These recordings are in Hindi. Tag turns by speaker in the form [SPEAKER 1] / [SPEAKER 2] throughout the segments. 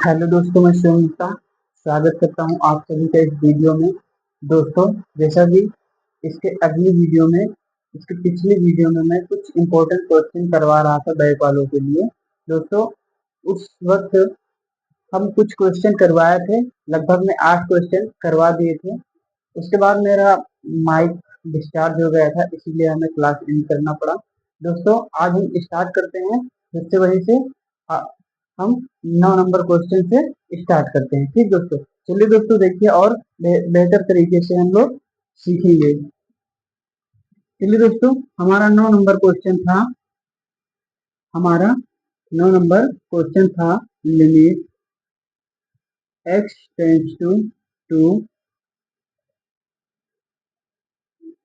[SPEAKER 1] हेलो दोस्तों, मैं शिवम स्वागत करता हूं आप सभी का इस वीडियो में। दोस्तों, जैसा कि इसके अगली वीडियो में इसके पिछली वीडियो में मैं कुछ इम्पोर्टेंट क्वेश्चन करवा रहा था बैंक वालों के लिए। दोस्तों, उस वक्त हम कुछ क्वेश्चन करवाए थे, लगभग मैं 8 क्वेश्चन करवा दिए थे। उसके बाद मेरा माइक डिस्चार्ज हो गया था, इसीलिए हमें क्लास एंड करना पड़ा। दोस्तों, आज हम स्टार्ट करते हैं फिर से वहीं से। आ, हम 9 नंबर क्वेश्चन से स्टार्ट करते हैं। ठीक दोस्तों, चलिए दोस्तों देखिए, और बेहतर तरीके से हम लोग सीखेंगे। चलिए दोस्तों, हमारा 9 नंबर क्वेश्चन था हमारा 9 नंबर क्वेश्चन था limit x tends to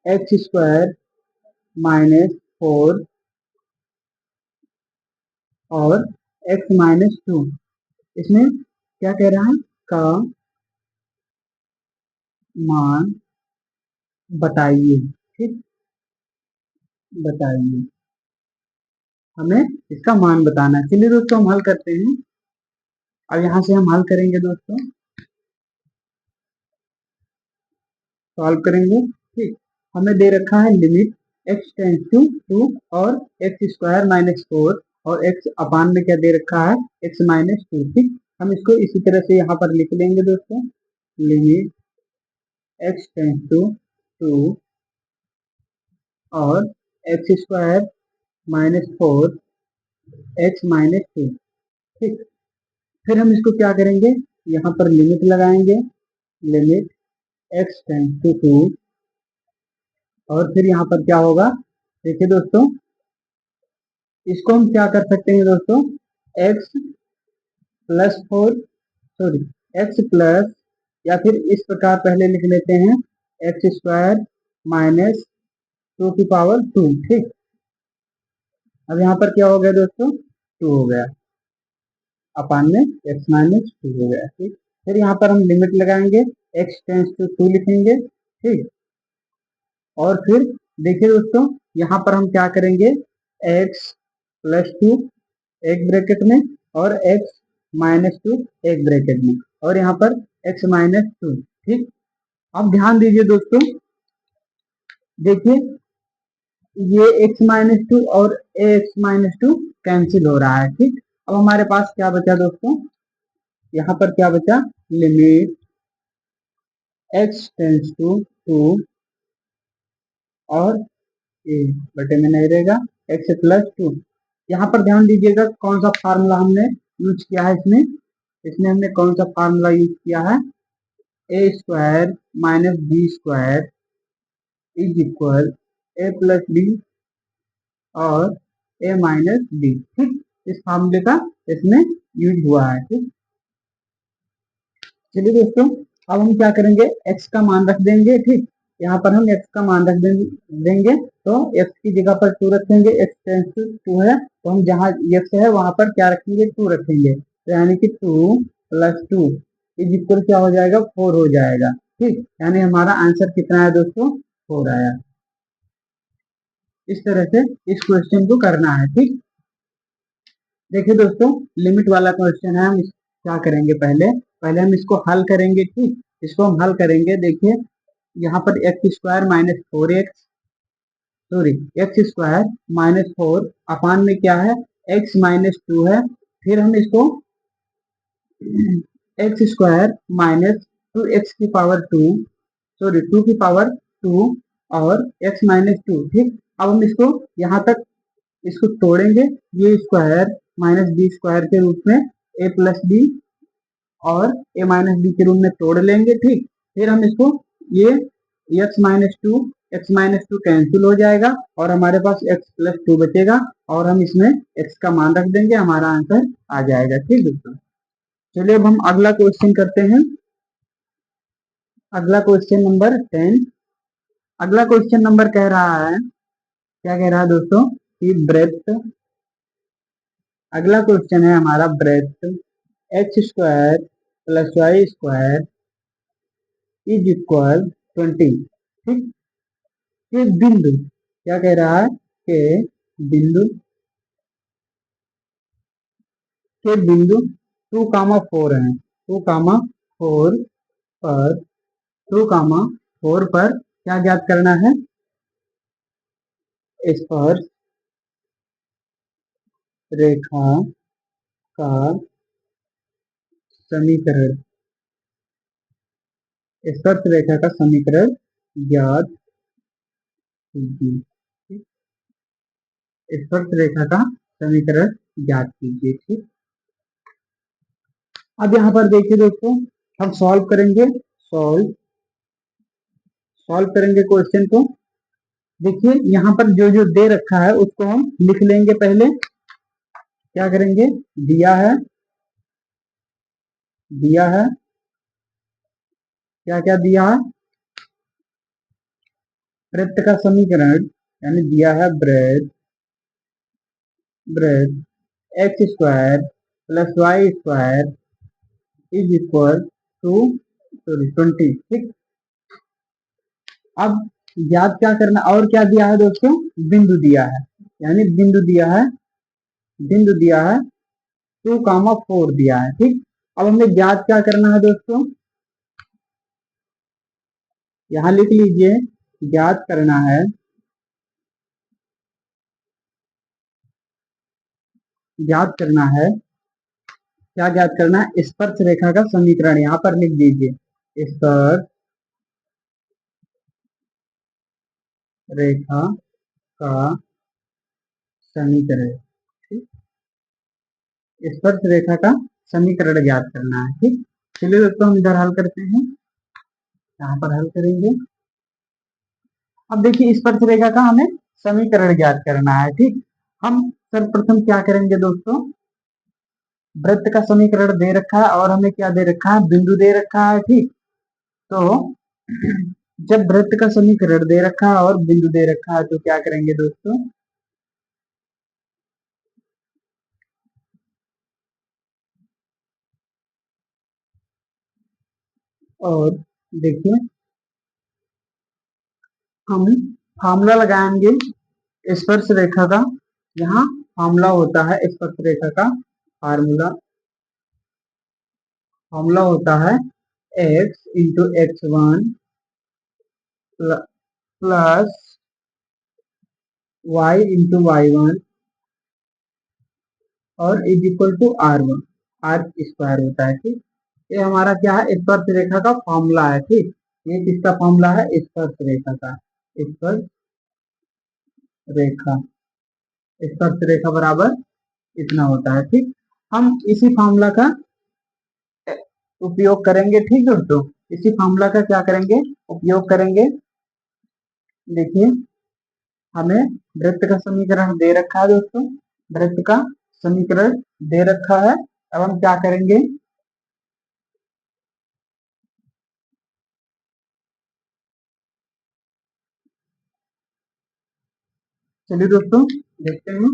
[SPEAKER 1] x square -4 और x-2। इसमें क्या कह रहा है? का मान बताइए। ठीक, बताइए, हमें इसका मान बताना है। चलिए दोस्तों, हम हल करते हैं। अब यहाँ से हम हल करेंगे दोस्तों, सॉल्व करेंगे। ठीक, हमें दे रखा है लिमिट x टेंड्स टू 2 और x² -4 और x अपान में क्या दे रखा है? x-2। ठीक, हम इसको इसी तरह से यहाँ पर लिख लेंगे दोस्तों। लिमिट x टेंड्स टू 2 और x² -4 x-2। ठीक, फिर हम इसको क्या करेंगे? यहाँ पर लिमिट लगाएंगे। लिमिट x टेंड्स टू 2 और फिर यहाँ पर क्या होगा? देखिए दोस्तों, इसको हम क्या कर सकते हैं दोस्तों? x+4, सॉरी, x प्लस, या फिर इस प्रकार पहले लिख लेते हैं, x² -2 ठीक, अब यहाँ पर क्या हो गया दोस्तों? 2 हो गया, अपान में x-2 हो गया। ठीक, फिर यहाँ पर हम लिमिट लगाएंगे, x टेंड्स टू 2 लिखेंगे। ठीक, और फिर देखिए दोस्तों, यहाँ पर हम क्या करेंगे? x+2 एक ब्रैकेट में और x-2 एक ब्रैकेट में, और यहाँ पर x-2। ठीक, अब ध्यान दीजिए दोस्तों, देखिए ये x-2 और x-2 कैंसिल हो रहा है। ठीक, अब हमारे पास क्या बचा दोस्तों? यहाँ पर क्या बचा? लिमिट x टेंड्स टू 2 और ए बटे में नहीं रहेगा, x+2। यहाँ पर ध्यान दीजिएगा, कौन सा फार्मूला हमने यूज किया है इसमें? इसमें हमने कौन सा फार्मूला यूज किया है? a² -b² is equal a+b और a-b। ठीक, इस फार्मूले का इसमें यूज हुआ है। ठीक, चलिए दोस्तों, अब हम क्या करेंगे? x का मान रख देंगे। ठीक, यहाँ पर हम x का मान रख देंगे, तो x की जगह पर 2 रखेंगे। x टेंड्स टू 2 है, तो हम जहाँ x है वहां पर क्या रखेंगे? 2 रखेंगे, तो यानी कि 2+2 इज इक्वल क्या हो जाएगा? 4 हो जाएगा। ठीक, यानी हमारा आंसर कितना है दोस्तों? 4 आया। इस तरह से इस क्वेश्चन को करना है। ठीक, देखिए दोस्तों, लिमिट वाला क्वेश्चन है। हम क्या करेंगे? पहले पहले हम इसको हल करेंगे। ठीक, इसको हम हल करेंगे। देखिए, यहाँ पर x² -4x, सॉरी, x² -4 अपान में क्या है? x-2 है। फिर हम इसको x² -2x⁴, सॉरी 2 और x-2। ठीक, अब हम इसको यहाँ तक इसको तोड़ेंगे, ये स्क्वायर -b² के रूप में a+b और a-b के रूप में तोड़ लेंगे। ठीक, फिर हम इसको, ये x-2 कैंसिल हो जाएगा और हमारे पास x+2 बचेगा, और हम इसमें x का मान रख देंगे, हमारा आंसर आ जाएगा। ठीक दोस्तों, चलिए अब हम अगला क्वेश्चन करते हैं। अगला क्वेश्चन नंबर 10। अगला क्वेश्चन नंबर कह रहा है, क्या कह रहा है दोस्तों? कि ब्रेथ, अगला क्वेश्चन है हमारा, breath x² + y² is equal 20। ठीक, ये बिंदु क्या कह रहा है? के बिंदु के बिंदु 2,4 है, 2,4 पर 2,4 पर क्या ज्ञात करना है? स्पर्श रेखा का समीकरण, स्पर्श रेखा का समीकरण ज्ञात कीजिए। स्पर्श रेखा का समीकरण ज्ञात कीजिए। ठीक, अब यहाँ पर देखिए दोस्तों, हम सॉल्व करेंगे, सॉल्व करेंगे क्वेश्चन को। देखिए यहाँ पर जो जो दे रखा है उसको हम लिख लेंगे। पहले क्या करेंगे? दिया है क्या क्या दिया है? वृत्त का समीकरण, यानी दिया है ब्रेथ x square plus y square is equal to 20। ठीक, अब याद क्या करना, और क्या दिया है दोस्तों? बिंदु दिया है, यानी बिंदु दिया है 2,4 दिया है। ठीक, अब हमें ज्ञात क्या करना है दोस्तों? यहाँ लिख लीजिए, ज्ञात करना है, क्या ज्ञात करना है? स्पर्श रेखा का समीकरण। यहाँ पर लिख दीजिए, स्पर्श रेखा का समीकरण। ठीक, स्पर्श रेखा का समीकरण ज्ञात करना है। ठीक, चलिए दोस्तों हम इधर हल करते हैं, यहाँ पर हल करेंगे। अब देखिए स्पर्श रेखा का हमें समीकरण ज्ञात करना है। ठीक, हम सर्वप्रथम क्या करेंगे दोस्तों? वृत्त का समीकरण दे रखा है और हमें क्या दे रखा है? बिंदु दे रखा है। ठीक, तो जब वृत्त का समीकरण दे रखा है और बिंदु दे रखा है तो क्या करेंगे दोस्तों? और देखिए हम फार्मूला लगाएंगे स्पर्श रेखा का। यहाँ फार्मूला होता है स्पर्श रेखा का, फार्मूला होता है x into x1 plus y into y1 और is equal to r1 r square होता है। ठीक, ये हमारा क्या है? स्पर्श रेखा का फॉर्मूला है। ठीक, ये किसका फॉर्मूला है? स्पर्श रेखा का। स्पर्श रेखा, स्पर्श रेखा बराबर इतना होता है। ठीक, हम इसी फॉर्मूला का उपयोग करेंगे। ठीक दोस्तों, इसी फॉर्मूला का क्या करेंगे? उपयोग करेंगे। देखिए हमें वृत्त का समीकरण दे रखा है दोस्तों, वृत्त का समीकरण दे रखा है। अब हम क्या करेंगे? चलिए दोस्तों देखते हैं।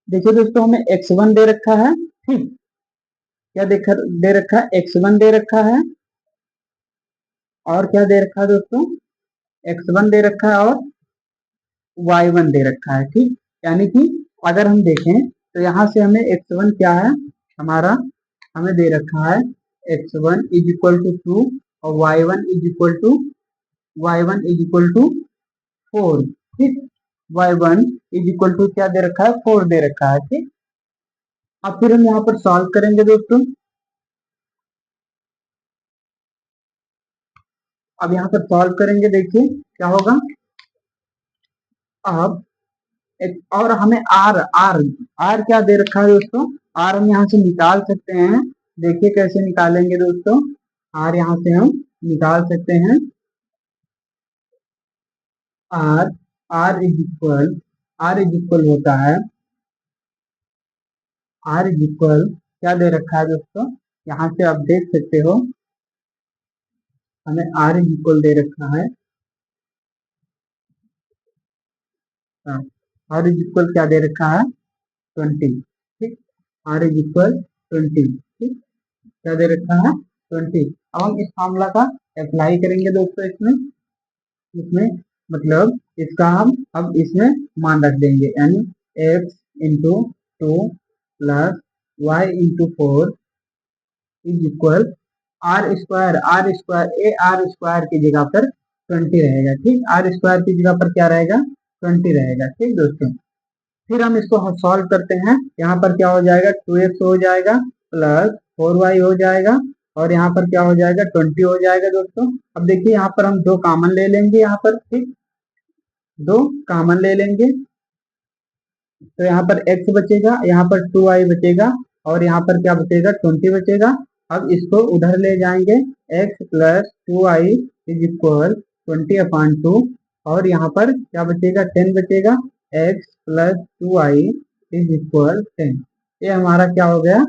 [SPEAKER 1] देखिए दोस्तों हमें x1 दे रखा है। ठीक, क्या दे रखा है? x1 दे रखा है और क्या दे रखा है दोस्तों? x1 दे रखा है और y1 दे रखा है। ठीक, यानी कि अगर हम देखें तो यहाँ से हमें x1 क्या है हमारा, हमें दे रखा है x1 इज इक्वल टू 2 और y1 इज इक्वल टू 4। ठीक, y1 इज इक्वल टू क्या दे रखा है? 4 दे रखा है। ठीक, अब फिर हम यहाँ पर सॉल्व करेंगे दोस्तों। अब यहाँ पर सॉल्व करेंगे, देखिए क्या होगा। अब एक और हमें आर आर आर क्या दे रखा है दोस्तों? आर हम यहाँ से निकाल सकते हैं। देखिए कैसे निकालेंगे दोस्तों? आर यहाँ से हम निकाल सकते हैं। आर आर इज इक्वल होता है, आर इज इक्वल क्या दे रखा है दोस्तों? यहाँ से आप देख सकते हो, हमें आर इज इक्वल दे रखा है। आर इज इक्वल क्या दे रखा है? 20। ठीक, आर इज इक्वल 20। ठीक, क्या दे रखा है? 20। अब हम इस फॉर्मूला का अप्लाई करेंगे दोस्तों इसमें, इसमें मतलब इसका हम अब इसमें मान रख देंगे, यानी x into 2 plus y into 4 is equal R square a R square की जगह पर 20 रहेगा। ठीक, आर स्क्वायर की जगह पर क्या रहेगा, 20 रहेगा। ठीक दोस्तों, फिर हम इसको सॉल्व करते हैं। यहाँ पर क्या हो जाएगा, 2x हो जाएगा प्लस 4y हो जाएगा और यहाँ पर क्या हो जाएगा, 20 हो जाएगा दोस्तों। अब देखिए यहाँ पर हम दो कॉमन ले लेंगे, यहाँ पर ठीक दो कॉमन ले लेंगे तो यहाँ पर x बचेगा, यहाँ पर 2y बचेगा और यहाँ पर क्या बचेगा, 20 बचेगा। अब इसको उधर ले जाएंगे, x plus 2y is equal 20/2 और यहाँ पर क्या बचेगा, 10 बचेगा। x plus 2y is equal 10। ये हमारा क्या हो गया,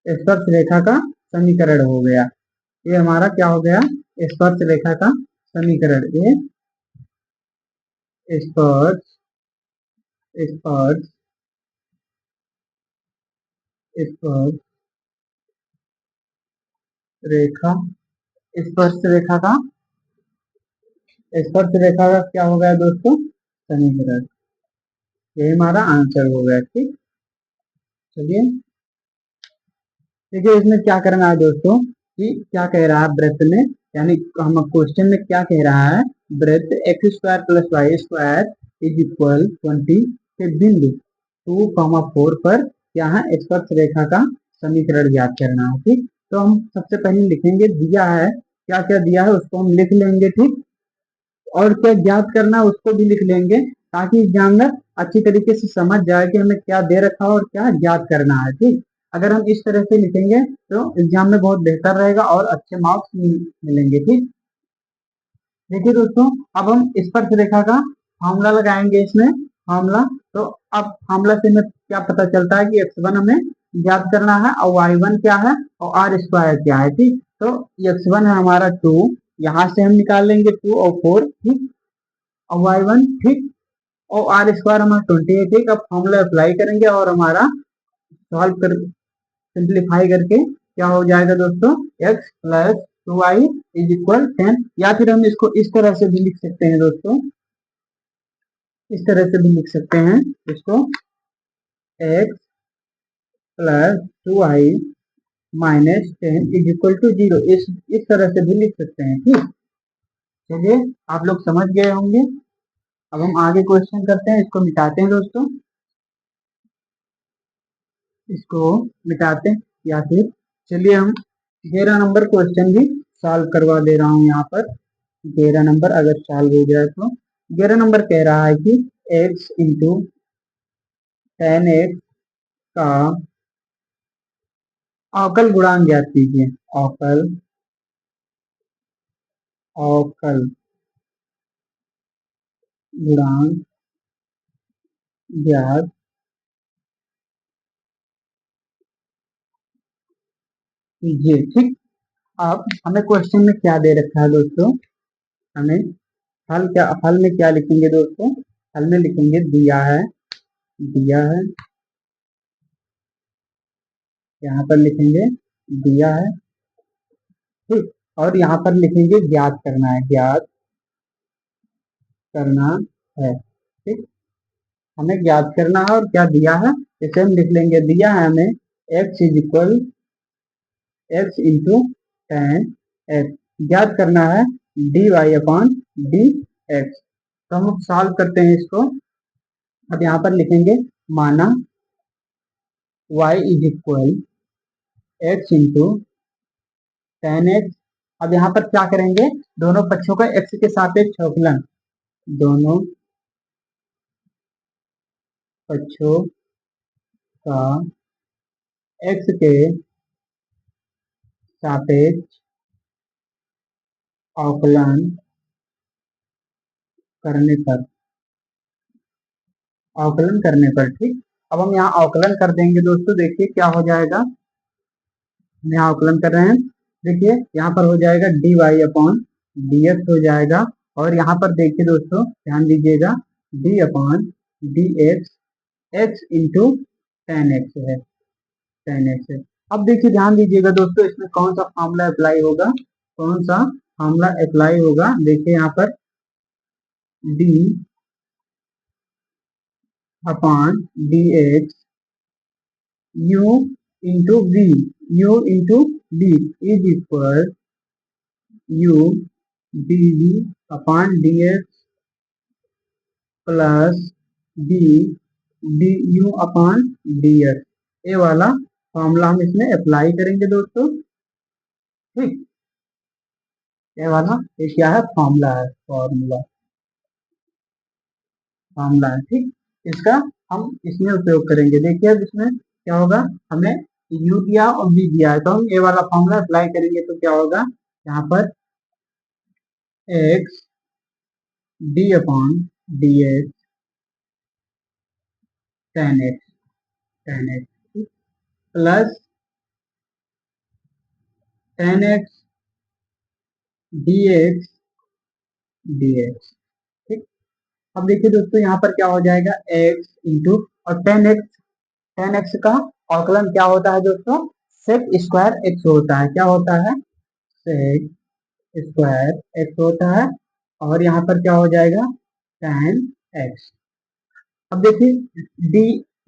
[SPEAKER 1] स्पर्श रेखा का समीकरण हो गया। ये हमारा क्या हो गया, स्पर्श रेखा का समीकरण। ये स्पर्श स्पर्श स्पर्श रेखा स्पर्श रेखा का क्या हो गया दोस्तों, समीकरण। यही हमारा आंसर हो गया। ठीक, चलिए देखिए इसमें क्या करना है दोस्तों, कि क्या कह रहा है वृत्त में, यानी हम क्वेश्चन में क्या कह रहा है, वृत्त x square plus y square is equal 20 के बिंदु 2,4 पर क्या है, स्पर्श रेखा का समीकरण ज्ञात करना है। ठीक, तो हम सबसे पहले लिखेंगे, दिया है क्या क्या दिया है उसको हम लिख लेंगे। ठीक, और क्या ज्ञात करना है उसको भी लिख लेंगे, ताकि एग्जामिनर अच्छी तरीके से समझ जाए कि हमें क्या दे रखा है और क्या ज्ञात करना है। ठीक, अगर हम इस तरह से लिखेंगे तो एग्जाम में बहुत बेहतर रहेगा और अच्छे मार्क्स मिलेंगे। ठीक, देखिए दोस्तों, अब हम स्पर्श रेखा का फॉर्मूला लगाएंगे इसमें, फॉर्मूला। तो अब फॉर्मूला से हमें क्या पता चलता है कि x1 हमें ज्ञात करना है और y1 क्या है और आर स्क्वायर क्या है। ठीक, तो x1 है हमारा 2, यहाँ से हम निकाल लेंगे 2 और 4। ठीक, और y1 ठीक, और आर स्क्वायर हमारा 20 है। ठीक, अब फॉर्मूला अप्लाई करेंगे और हमारा सॉल्व कर सिंप्लीफाई करके क्या हो जाएगा दोस्तों, x plus 2y is equal 10। या फिर हम इसको इस तरह से भी लिख सकते हैं दोस्तों, इस तरह से भी लिख सकते हैं इसको, x plus 2y minus 10 is equal to 0। इस तरह से भी लिख सकते हैं। ठीक, चलिए आप लोग समझ गए होंगे। अब हम आगे क्वेश्चन करते हैं, इसको मिटाते हैं दोस्तों, इसको मिटाते हैं या फिर चलिए हम 13 नंबर क्वेश्चन भी सॉल्व करवा दे रहा हूँ यहाँ पर। 13 नंबर अगर सॉल्व हो जाए तो 11 नंबर कह रहा है कि x इंटू 10x का अवकल गुणांक ज्ञात कीजिए। अवकल अवकल गुणांक ज्ञात कीजिए। ठीक, अब हमें क्वेश्चन में क्या दे रखा है दोस्तों, हमें हल में क्या लिखेंगे दोस्तों, हल में लिखेंगे दिया है, यहाँ पर लिखेंगे दिया है। ठीक, और यहाँ पर लिखेंगे ज्ञात करना है, ज्ञात करना है। ठीक, हमें ज्ञात करना है और क्या दिया है इसे हम लिख लेंगे। दिया है हमें x is equal x into 10x, ज्ञात करना है dy/dx। तो हम सॉल्व करते हैं इसको। अब यहाँ पर लिखेंगे, माना y is equal x into 10x। अब यहाँ पर क्या करेंगे, दोनों पक्षों का x के सापेक्ष अवकलन, दोनों पक्षों का x के सापेक्ष अवकलन करने पर ठीक, अब हम यहाँ अवकलन कर देंगे दोस्तों। देखिए क्या हो जाएगा, हम यहाँ अवकलन कर रहे हैं। देखिए यहाँ पर हो जाएगा dy/dx हो जाएगा और यहाँ पर देखिए दोस्तों ध्यान दीजिएगा d/dx x इंटू 10x है, 10x है। अब देखिए ध्यान दीजिएगा दोस्तों, इसमें कौन सा फॉर्मूला अप्लाई होगा, कौन सा फॉर्मूला अप्लाई होगा। देखिए यहाँ पर d/dx u into v, u into d is equal u dv upon dx plus d du upon dx। ये वाला फॉर्मूला हम इसमें अप्लाई करेंगे दोस्तों। ठीक, ये वाला ये क्या है, फॉर्मूला है, फॉर्मूला फॉर्मूला है। ठीक, इसका हम इसमें उपयोग करेंगे। देखिए अब इसमें क्या होगा, हमें u दिया और v दिया है, तो हम ये वाला फॉर्मूला अप्लाई करेंगे तो क्या होगा, यहाँ पर x d upon dx tan x plus tan x dx dx। ठीक, अब देखिए दोस्तों यहाँ पर क्या हो जाएगा, x इंटू और tan x का अवकलन क्या होता है दोस्तों, सेक स्क्वायर x होता है। क्या होता है, सेक स्क्वायर x होता है। और यहाँ पर क्या हो जाएगा, tan x। अब देखिए डी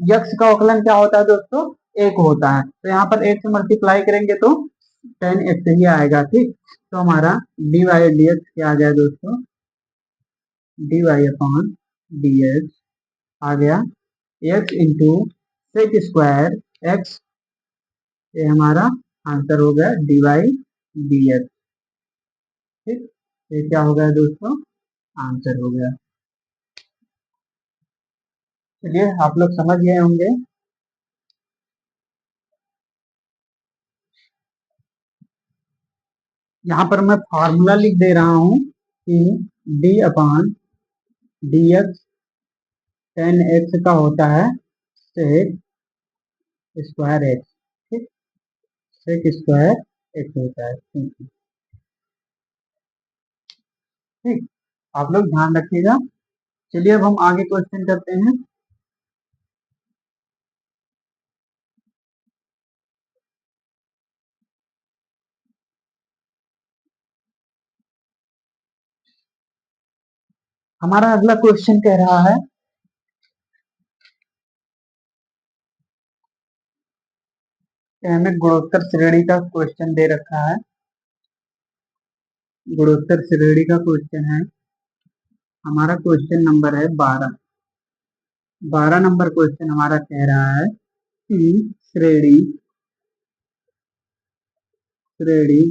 [SPEAKER 1] यक्स का अवकलन क्या होता है दोस्तों, एक होता है, तो यहाँ पर एक से मल्टीप्लाई करेंगे तो tan x ही आएगा। ठीक, तो हमारा डी वाई डी एक्स क्या आ गया दोस्तों, D Y upon D X आ गया x into sec square x, ये हमारा आंसर हो गया डी वाई डी एक्स। ठीक, ये क्या हो गया दोस्तों, आंसर हो गया। चलिए आप लोग समझ गए होंगे। यहाँ पर मैं फॉर्मूला लिख दे रहा हूँ कि d upon D x ten x का होता है सेक स्क्वायर एक्स। ठीक, सेक स्क्वायर एक्स होता है। ठीक, आप लोग ध्यान रखिएगा। चलिए अब हम आगे क्वेश्चन करते हैं। हमारा अगला क्वेश्चन कह रहा है, हमें गुणोत्तर श्रेणी का क्वेश्चन दे रखा है। गुणोत्तर श्रेणी का क्वेश्चन है, हमारा क्वेश्चन नंबर है 12। 12 नंबर क्वेश्चन हमारा कह रहा है कि श्रेणी श्रेणी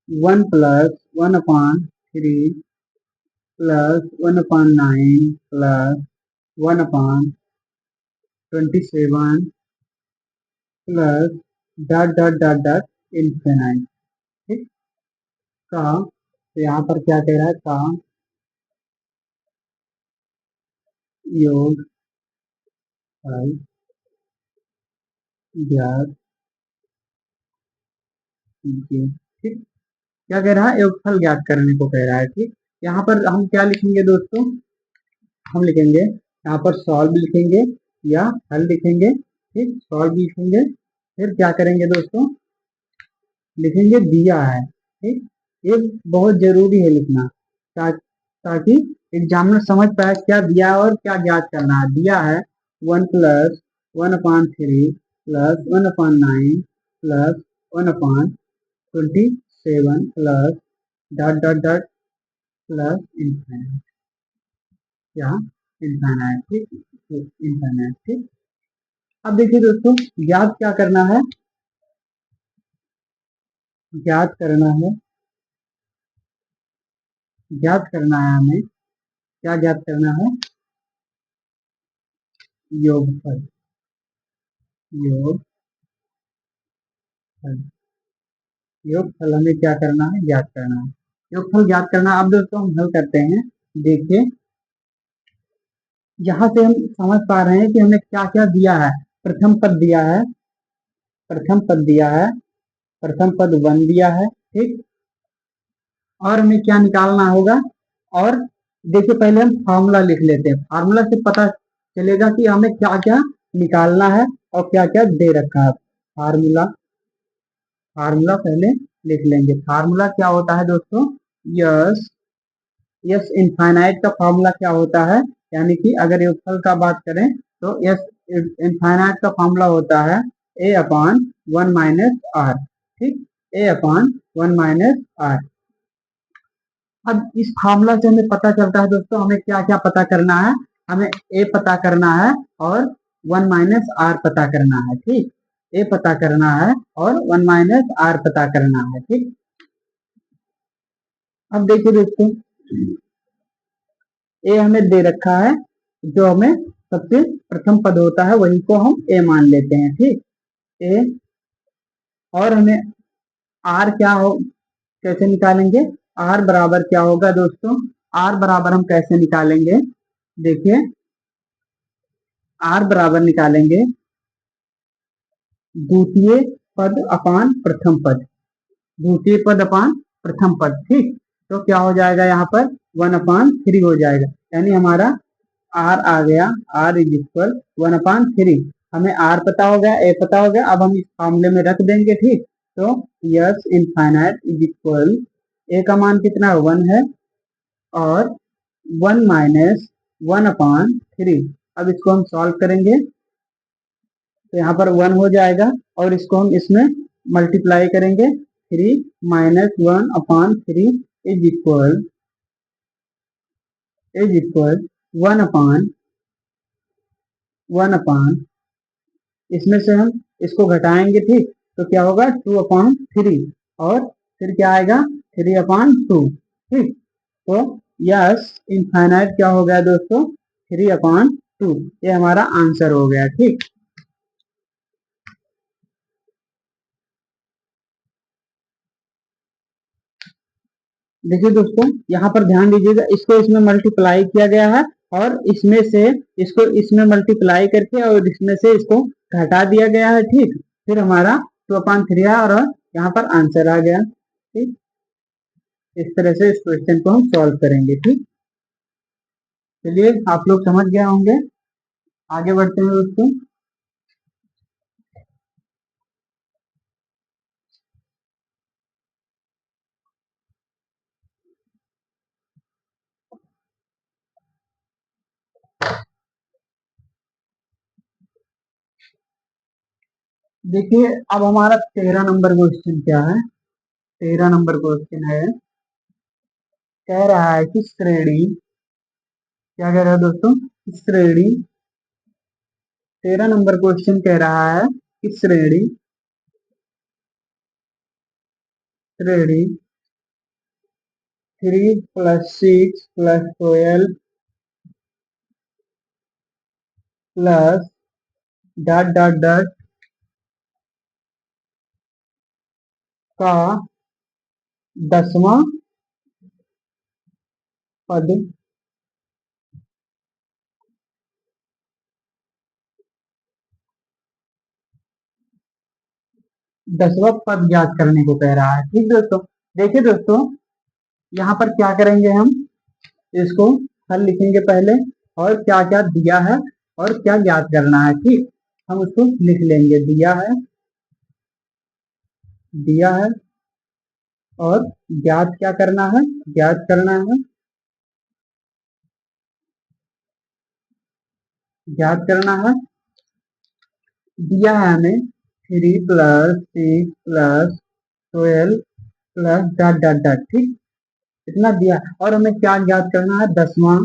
[SPEAKER 1] 1+1/3 plus 1/9 plus 1/27 plus dot dot dot dot infinite. ठीक, का तो यहाँ पर क्या कह रहा है, का योग हल ज्ञात कीजिए। ठीक, क्या कह रहा है, योगफल ज्ञात करने को कह रहा है। ठीक, यहाँ पर हम क्या लिखेंगे दोस्तों, हम लिखेंगे यहाँ पर सॉल्व लिखेंगे या हल लिखेंगे। ठीक, सॉल्व लिखेंगे, फिर क्या करेंगे दोस्तों, लिखेंगे दिया है। ठीक, ये बहुत जरूरी है लिखना, ताकि एग्जामिनर समझ पाए क्या दिया है और क्या ज्ञात करना है। दिया है 1+1/3 plus 1/9 plus 1/27 plus dot dot dot plus infinite, या इनफाइनाइट। ठीक, इनफाइनाइट। ठीक, अब देखिए दोस्तों, ज्ञात क्या करना है, ज्ञात करना है, ज्ञात करना है हमें, क्या ज्ञात करना है, योगफल, योगफल, योगफल हमें क्या करना है, ज्ञात करना है। योगफल ज्ञात करना। अब दोस्तों हम हल करते हैं। देखिए यहाँ से हम समझ पा रहे हैं कि हमें क्या क्या दिया है। प्रथम पद दिया है, प्रथम पद दिया है, प्रथम पद 1 दिया है। ठीक, और हमें क्या निकालना होगा, और देखिए पहले हम फार्मूला लिख लेते हैं। फार्मूला से पता चलेगा कि हमें क्या क्या निकालना है और क्या क्या दे रखा है। फार्मूला, फार्मूला पहले लिख लेंगे। फार्मूला क्या होता है दोस्तों, यस यस इनफाइनाइट का फार्मूला क्या होता है, यानी कि अगर योगफल का बात करें तो यस इनफाइनाइट का फॉर्मूला होता है ए अपॉन वन माइनस आर। ठीक, ए अपॉन वन माइनस आर। अब इस फार्मूला से हमें पता चलता है दोस्तों, हमें क्या क्या पता करना है। हमें ए पता करना है और वन माइनस आर पता करना है। ठीक, ए पता करना है और वन माइनस आर पता करना है। ठीक, अब देखिए दोस्तों, ए हमें दे रखा है, जो हमें सबसे प्रथम पद होता है वही को हम ए मान लेते हैं। ठीक, ए, और हमें आर क्या हो, कैसे निकालेंगे। आर बराबर क्या होगा दोस्तों, आर बराबर हम कैसे निकालेंगे, देखिए आर बराबर निकालेंगे द्वितीय पद अपान प्रथम पद, द्वितीय पद अपान प्रथम पद। ठीक, तो क्या हो जाएगा यहाँ पर वन अपान थ्री हो जाएगा, यानी हमारा आर आ गया, R is equal one upon three. हमें आर पता हो गया, ए पता हो गया, अब हम इस फॉर्मूले में रख देंगे। ठीक, तो यस इनफाइनाइट इज इक्वल, ए का मान कितना वन है और one minus one upon three. अब इसको हम सॉल्व करेंगे तो यहाँ पर वन हो जाएगा और इसको हम इसमें मल्टीप्लाई करेंगे, three minus one upon three is equal one अपान इसमें से हम इसको घटाएंगे। ठीक, तो क्या होगा टू अपॉन थ्री, और फिर क्या आएगा थ्री अपॉन टू। ठीक, तो यस इनफाइनाइट क्या हो गया दोस्तों, थ्री अपॉन टू, ये हमारा आंसर हो गया। ठीक, देखिए दोस्तों, यहाँ पर ध्यान दीजिएगा, इसको इसमें मल्टीप्लाई किया गया है और इसमें से इसको इसमें मल्टीप्लाई करके और इसमें से इसको घटा दिया गया है। ठीक, फिर हमारा टू अपॉन थ्री है और यहाँ पर आंसर आ गया। ठीक, इस तरह से इस क्वेश्चन को हम सॉल्व करेंगे। ठीक, चलिए आप लोग समझ गए होंगे, आगे बढ़ते हैं दोस्तों। देखिए अब हमारा 13 नंबर क्वेश्चन क्या है, 13 नंबर क्वेश्चन है, कह रहा है कि श्रेणी, क्या कह रहा है दोस्तों, श्रेणी, 13 नंबर क्वेश्चन कह रहा है कि श्रेणी श्रेणी three plus six plus 12 plus dot dot dot का 10वां पद 10वां पद ज्ञात करने को कह रहा है। ठीक दोस्तों, देखिए दोस्तों, यहाँ पर क्या करेंगे हम, इसको हल लिखेंगे पहले और क्या क्या दिया है और क्या ज्ञात करना है। ठीक, हम उसको लिख लेंगे, दिया है और ज्ञात क्या करना है, ज्ञात करना है, ज्ञात करना है। दिया है हमें three plus six plus 12 plus dot dot dot. ठीक, इतना दिया और हमें क्या ज्ञात करना है, 10वां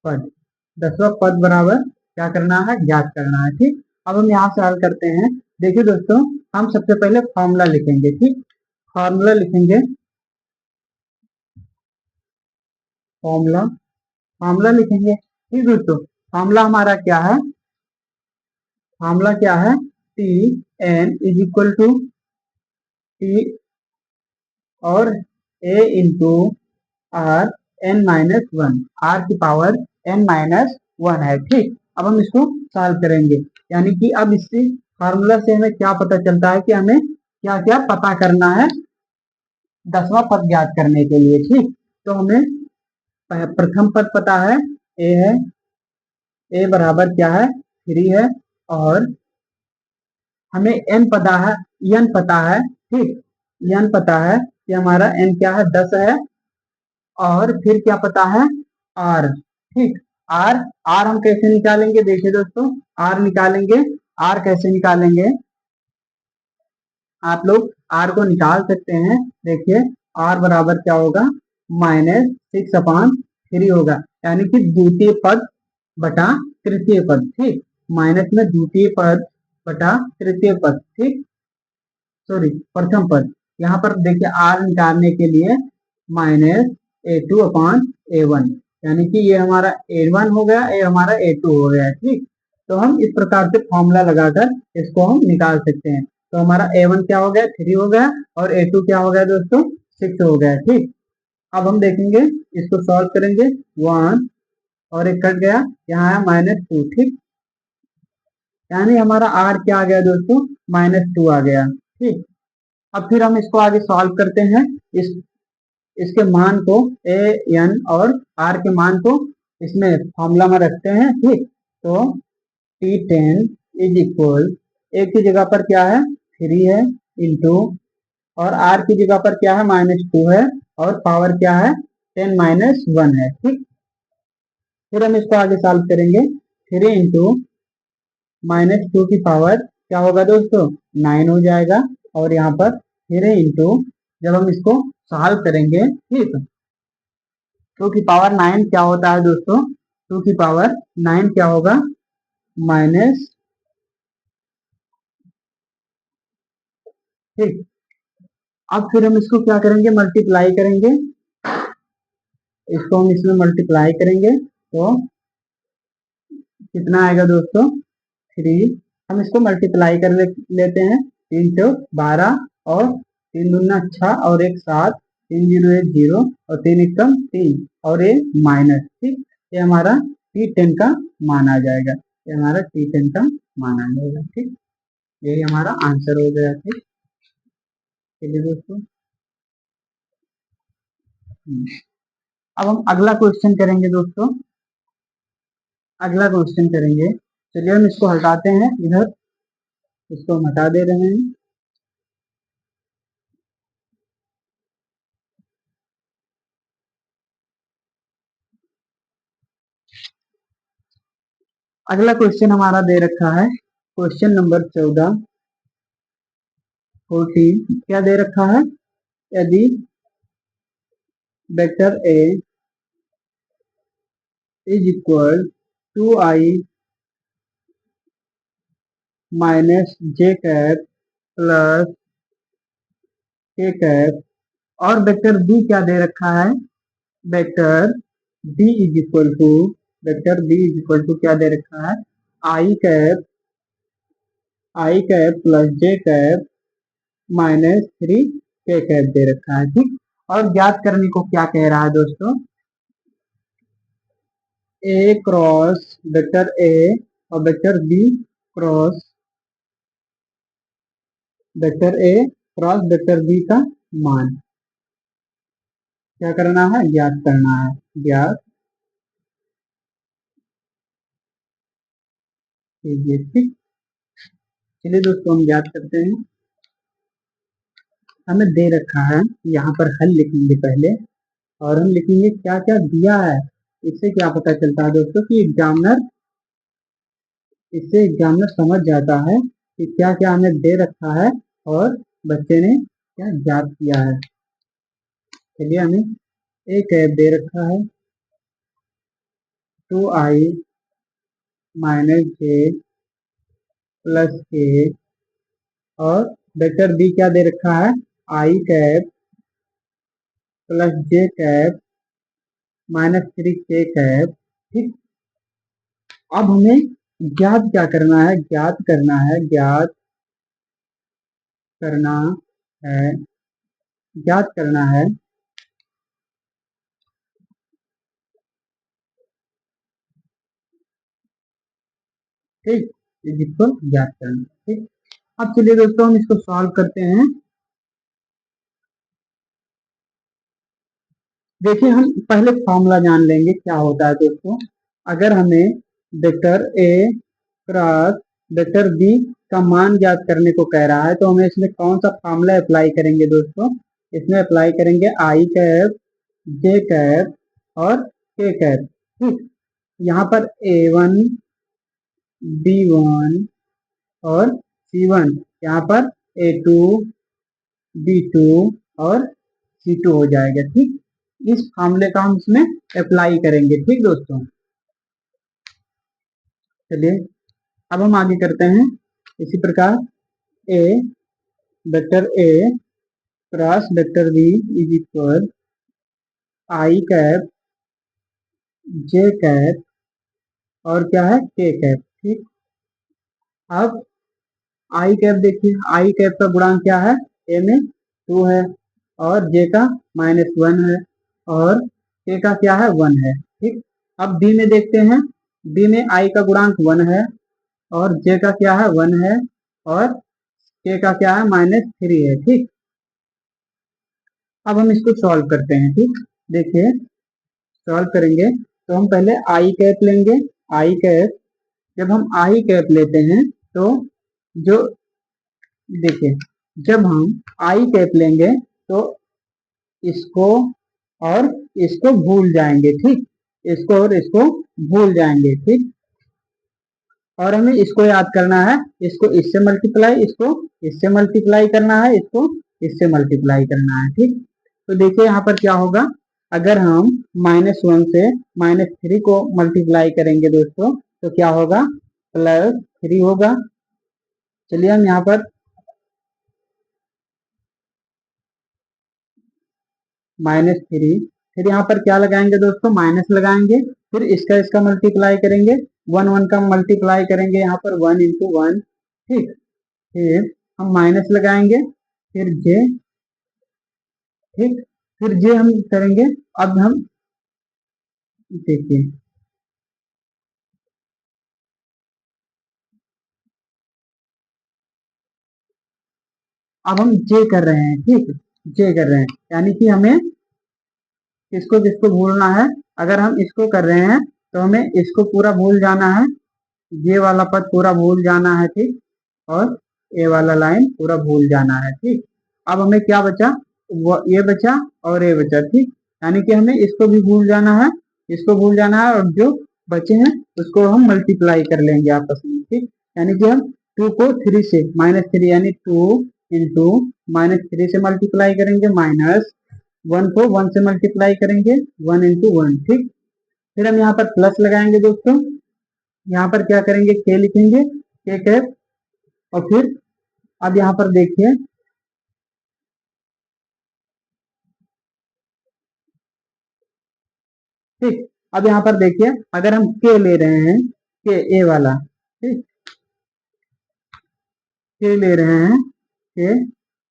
[SPEAKER 1] पद, 10वां पद बराबर क्या करना है, ज्ञात करना है। ठीक, अब हम यहाँ से हल करते हैं। देखिए दोस्तों, हम सबसे पहले फॉर्मूला लिखेंगे। ठीक, फॉर्मूला लिखेंगे, फॉर्मूला फॉर्मूला लिखेंगे। ठीक दोस्तों, फॉर्मूला हमारा क्या है, फॉर्मूला क्या है, T N is equal to T और A into R N minus one, R की पावर एन माइनस वन है। ठीक, अब हम इसको सॉल्व करेंगे, यानी कि अब इससे फार्मूला से हमें क्या पता चलता है कि हमें क्या क्या पता करना है 10वां पद ज्ञात करने के लिए। ठीक, तो हमें प्रथम पद पता है, ए है, ए बराबर क्या है थ्री है, और हमें एन पता है, एन पता है। ठीक, एन पता है कि हमारा एन क्या है 10 है, और फिर क्या पता है आर। ठीक, आर आर हम कैसे निकालेंगे, देखिए दोस्तों, आर निकालेंगे, आर कैसे निकालेंगे, आप लोग आर को निकाल सकते हैं। देखिए आर बराबर क्या होगा, -6/3 होगा, यानी कि द्वितीय पद बटा तृतीय पद, ठीक, माइनस में द्वितीय पद बटा तृतीय पद, ठीक, सॉरी प्रथम पद। यहाँ पर देखिए आर निकालने के लिए -A2/A1, यानी कि ये हमारा A1 हो गया, ये हमारा A2 हो गया, ठीक। तो हम इस प्रकार से फॉर्मूला लगाकर इसको हम निकाल सकते हैं। तो हमारा A1 क्या हो गया, 3 हो गया, और A2 क्या हो गया दोस्तों, 6 हो गया, ठीक। अब हम देखेंगे, इसको सॉल्व करेंगे, 1 और एक कट गया, यहाँ है -2, ठीक, यानी हमारा आर क्या आ गया दोस्तों, -2 आ गया, ठीक। अब फिर हम इसको आगे सॉल्व करते हैं, इस इसके मान को ए एन और आर के मान को इसमें फॉर्मूला में रखते हैं, ठीक। तो T10 इज इक्वल, ए की जगह पर क्या है 3 है, इंटू, और आर की जगह पर क्या है -2 है, और पावर क्या है 10 - 1 है, ठीक। फिर हम इसको आगे सॉल्व करेंगे, 3 इंटू -2 की पावर क्या होगा दोस्तों, 9 हो जाएगा, और यहाँ पर 3 इंटू, जब हम इसको सॉल्व करेंगे, ठीक, 2 की पावर 9 क्या होता है दोस्तों, 2 की पावर 9 क्या होगा, माइनस, ठीक। अब फिर हम इसको क्या करेंगे, मल्टीप्लाई करेंगे, इसको हम इसमें मल्टीप्लाई करेंगे, तो कितना आएगा दोस्तों, 3, हम इसको मल्टीप्लाई कर लेते हैं, 3 × 12, और 3 दूना 6, और 1 7, 3 0 1 0, और 3 एकम 3, और ये माइनस, ठीक, ये हमारा T10 का मान आ जाएगा, ये हमारा T10 का मान आ जाएगा, ठीक, यही हमारा आंसर हो गया, ठीक। चलिए दोस्तों, अब हम अगला क्वेश्चन करेंगे दोस्तों, अगला क्वेश्चन करेंगे, चलिए हम इसको हटाते हैं इधर, इसको हम हटा दे रहे हैं। अगला क्वेश्चन हमारा दे रखा है, क्वेश्चन नंबर 14 क्या दे रखा है, यदि vector A is equal 2i - j plus k, और वेक्टर बी क्या दे रखा है, vector B is equal to, vector B is equal to क्या दे रखा है, i प्लस j -3 k दे रखा है, ठीक। और ज्ञात करने को क्या कह रहा है दोस्तों, ए क्रॉस वेक्टर ए और vector B cross vector A cross vector B का मान क्या करना है, ज्ञात करना है, ज्ञात कीजिए, ठीक। चलिए दोस्तों हम ज्ञात करते हैं, हमें दे रखा है, यहाँ पर हल लिखेंगे पहले, और हम लिखेंगे क्या क्या दिया है। इससे क्या पता चलता है दोस्तों कि इससे एग्जामिनर समझ जाता है कि क्या क्या हमें दे रखा है और बच्चे ने क्या ज्ञात किया है। चलिए हमें एक दे रखा है 2i - j प्लस k, और वेक्टर बी क्या दे रखा है, i प्लस j -3k, ठीक। अब हमें ज्ञात क्या करना है, ज्ञात करना है, ज्ञात करना है, ज्ञात करना है, ठीक, जिसको ज्ञात करना, ठीक। अब चलिए दोस्तों हम इसको सॉल्व करते हैं। देखिए हम पहले फॉर्मूला जान लेंगे क्या होता है दोस्तों, अगर हमें vector A cross vector B का मान ज्ञात करने को कह रहा है, तो हमें इसमें कौन सा फॉर्मूला अप्लाई करेंगे दोस्तों, इसमें अप्लाई करेंगे i, j और k, ठीक। यहाँ पर A1 B1 और C1, यहाँ पर A2 B2 और C2 हो जाएगा। ठीक, इस फार्मूले का हम इसमें अप्लाई करेंगे। ठीक दोस्तों, चलिए अब हम आगे करते हैं। इसी प्रकार A vector A cross vector B is equal I cap J cap और क्या है के कैप। ठीक, अब आई कैप देखिए, आई कैप का गुणांक क्या है, ए में 2 है और जे का -1 है और के का क्या है 1 है। ठीक, अब बी में देखते हैं, बी में आई का गुणांक 1 है और जे का क्या है 1 है और के का क्या है -3 है। ठीक, अब हम इसको सॉल्व करते हैं। ठीक, देखिए सॉल्व करेंगे तो हम पहले आई कैप लेंगे। आई कैप, जब हम आई कैप लेते हैं तो जो देखिए, जब हम आई कैप लेंगे तो इसको और इसको भूल जाएंगे। ठीक, इसको और इसको भूल जाएंगे। ठीक, और हमें इसको याद करना है, इसको इससे मल्टीप्लाई, इसको इससे मल्टीप्लाई करना है, इसको इससे मल्टीप्लाई करना है। ठीक, तो देखिए यहाँ पर क्या होगा, अगर हम -1 से -3 को मल्टीप्लाई करेंगे दोस्तों तो क्या होगा, +3 होगा। चलिए हम यहाँ पर -3, फिर यहाँ पर क्या लगाएंगे दोस्तों, माइनस लगाएंगे, फिर इसका इसका मल्टीप्लाई करेंगे, 1 का मल्टीप्लाई करेंगे यहाँ पर 1 × 1। ठीक, फिर हम माइनस लगाएंगे, फिर जे। ठीक, फिर जे हम करेंगे। अब हम देखिए, अब हम जे कर रहे हैं। ठीक, जे कर रहे हैं यानी कि हमें इसको किसको भूलना है, अगर हम इसको कर रहे हैं तो हमें इसको पूरा भूल जाना है, ये वाला पद पूरा भूल जाना है। ठीक, और ए वाला लाइन पूरा भूल जाना है। ठीक, अब हमें क्या बचा, वो ये बचा और ये बचा। ठीक, यानी कि हमें इसको भी भूल जाना है, इसको भूल जाना है और जो बचे हैं उसको हम मल्टीप्लाई कर लेंगे आपस में। ठीक, यानी कि हम 2 को 3 से -3 यानी 2 × -3 से मल्टीप्लाई करेंगे, -1 को 1 से मल्टीप्लाई करेंगे, 1 × 1। ठीक, फिर हम यहाँ पर प्लस लगाएंगे दोस्तों, यहाँ पर क्या करेंगे, के लिखेंगे, के कैप। और फिर अब यहाँ पर देखिए, ठीक, अब यहाँ पर देखिए अगर हम के ले रहे हैं, के ए वाला, ठीक, के ले रहे हैं, के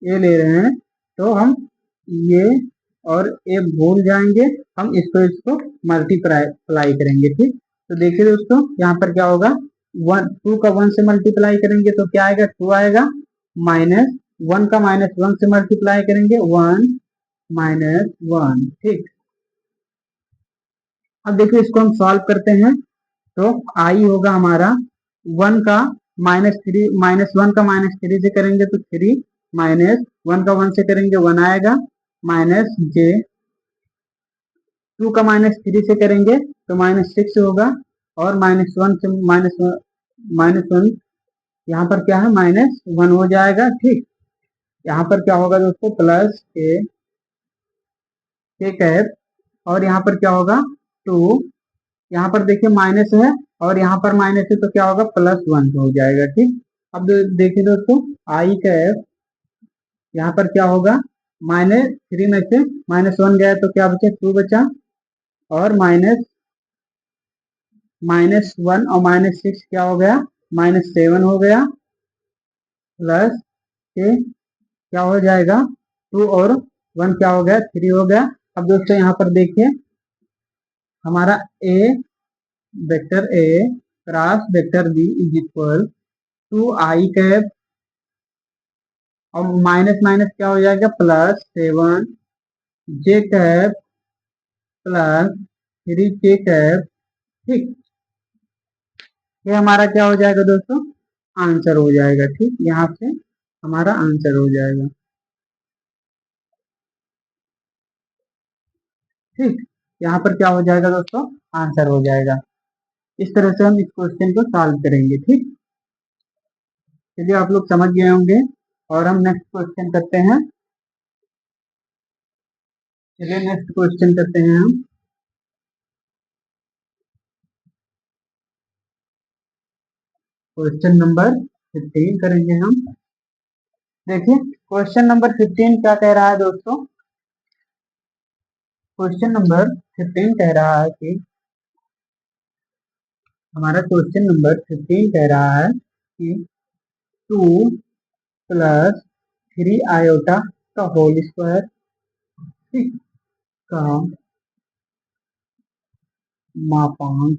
[SPEAKER 1] ए ले रहे हैं तो हम ये और ए भूल जाएंगे, हम इसको इसको मल्टीप्लाई करेंगे। ठीक, तो देखिए दोस्तों यहाँ पर क्या होगा, 2 का 1 से मल्टीप्लाई करेंगे तो क्या आएगा, 2 आएगा, -1 का -1 से मल्टीप्लाई करेंगे, 1 -1। ठीक, अब देखिए इसको हम सॉल्व करते हैं तो आई होगा हमारा 1 का -3, -1 का -3 से करेंगे तो 3, -1 का 1 से करेंगे 1 आएगा, माइनस जे, 2 का -3 से करेंगे तो -6 होगा और -1 से -1 यहाँ पर क्या है, -1 हो जाएगा। ठीक, यहाँ पर क्या होगा दोस्तों, प्लस के कैप और यहाँ पर क्या होगा 2, यहाँ पर देखिए माइनस है और यहाँ पर माइनस है तो क्या होगा, +1 हो जाएगा। ठीक, अब देखिए दोस्तों, आई कैप यहाँ पर क्या होगा, -3 में से -1 गया तो क्या बचा, 2 बचा और -1 और -6 क्या हो गया, -7 हो गया, प्लस के क्या हो जाएगा, 2 और 1 क्या हो गया, 3 हो गया। अब दोस्तों यहाँ पर देखिए हमारा A vector A cross vector B is equal to I cap और माइनस माइनस क्या हो जाएगा, +7 जे कैप +3 के कैप। ठीक, ये हमारा क्या हो जाएगा दोस्तों, आंसर हो जाएगा। ठीक, यहाँ से हमारा आंसर हो जाएगा। ठीक, यहाँ पर क्या हो जाएगा दोस्तों, आंसर हो जाएगा। इस तरह से हम इस क्वेश्चन को सॉल्व करेंगे। ठीक, चलिए आप लोग समझ गए होंगे और हम नेक्स्ट क्वेश्चन करते हैं। चलिए नेक्स्ट क्वेश्चन करते हैं हम। क्वेश्चन नंबर 15 करेंगे हम। देखिए क्वेश्चन नंबर 15 क्या कह रहा है दोस्तों। क्वेश्चन नंबर 15 कह रहा है कि हमारा क्वेश्चन नंबर 15 कह रहा है कि 2 प्लस 3 आयोटा का होल स्क्वायर का मापांक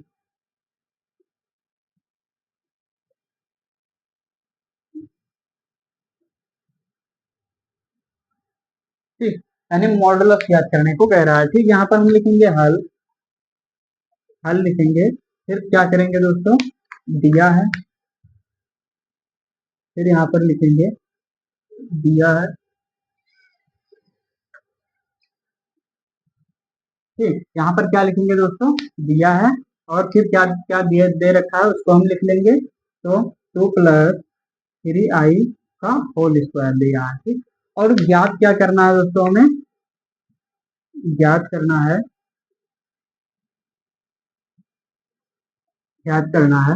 [SPEAKER 1] ठीक, यानी मॉडुलस याद करने को कह रहा है। ठीक, यहाँ पर हम लिखेंगे हल, हल लिखेंगे, फिर क्या करेंगे दोस्तों, दिया है, फिर यहाँ पर लिखेंगे दिया है। ठीक, यहाँ पर क्या लिखेंगे दोस्तों, दिया है, और फिर क्या क्या दे रखा है उसको हम लिख लेंगे। तो 2 प्लस 3i का होल स्क्वायर दिया है। ठीक, और ज्ञात क्या करना है दोस्तों, हमें ज्ञात करना है, ज्ञात करना है,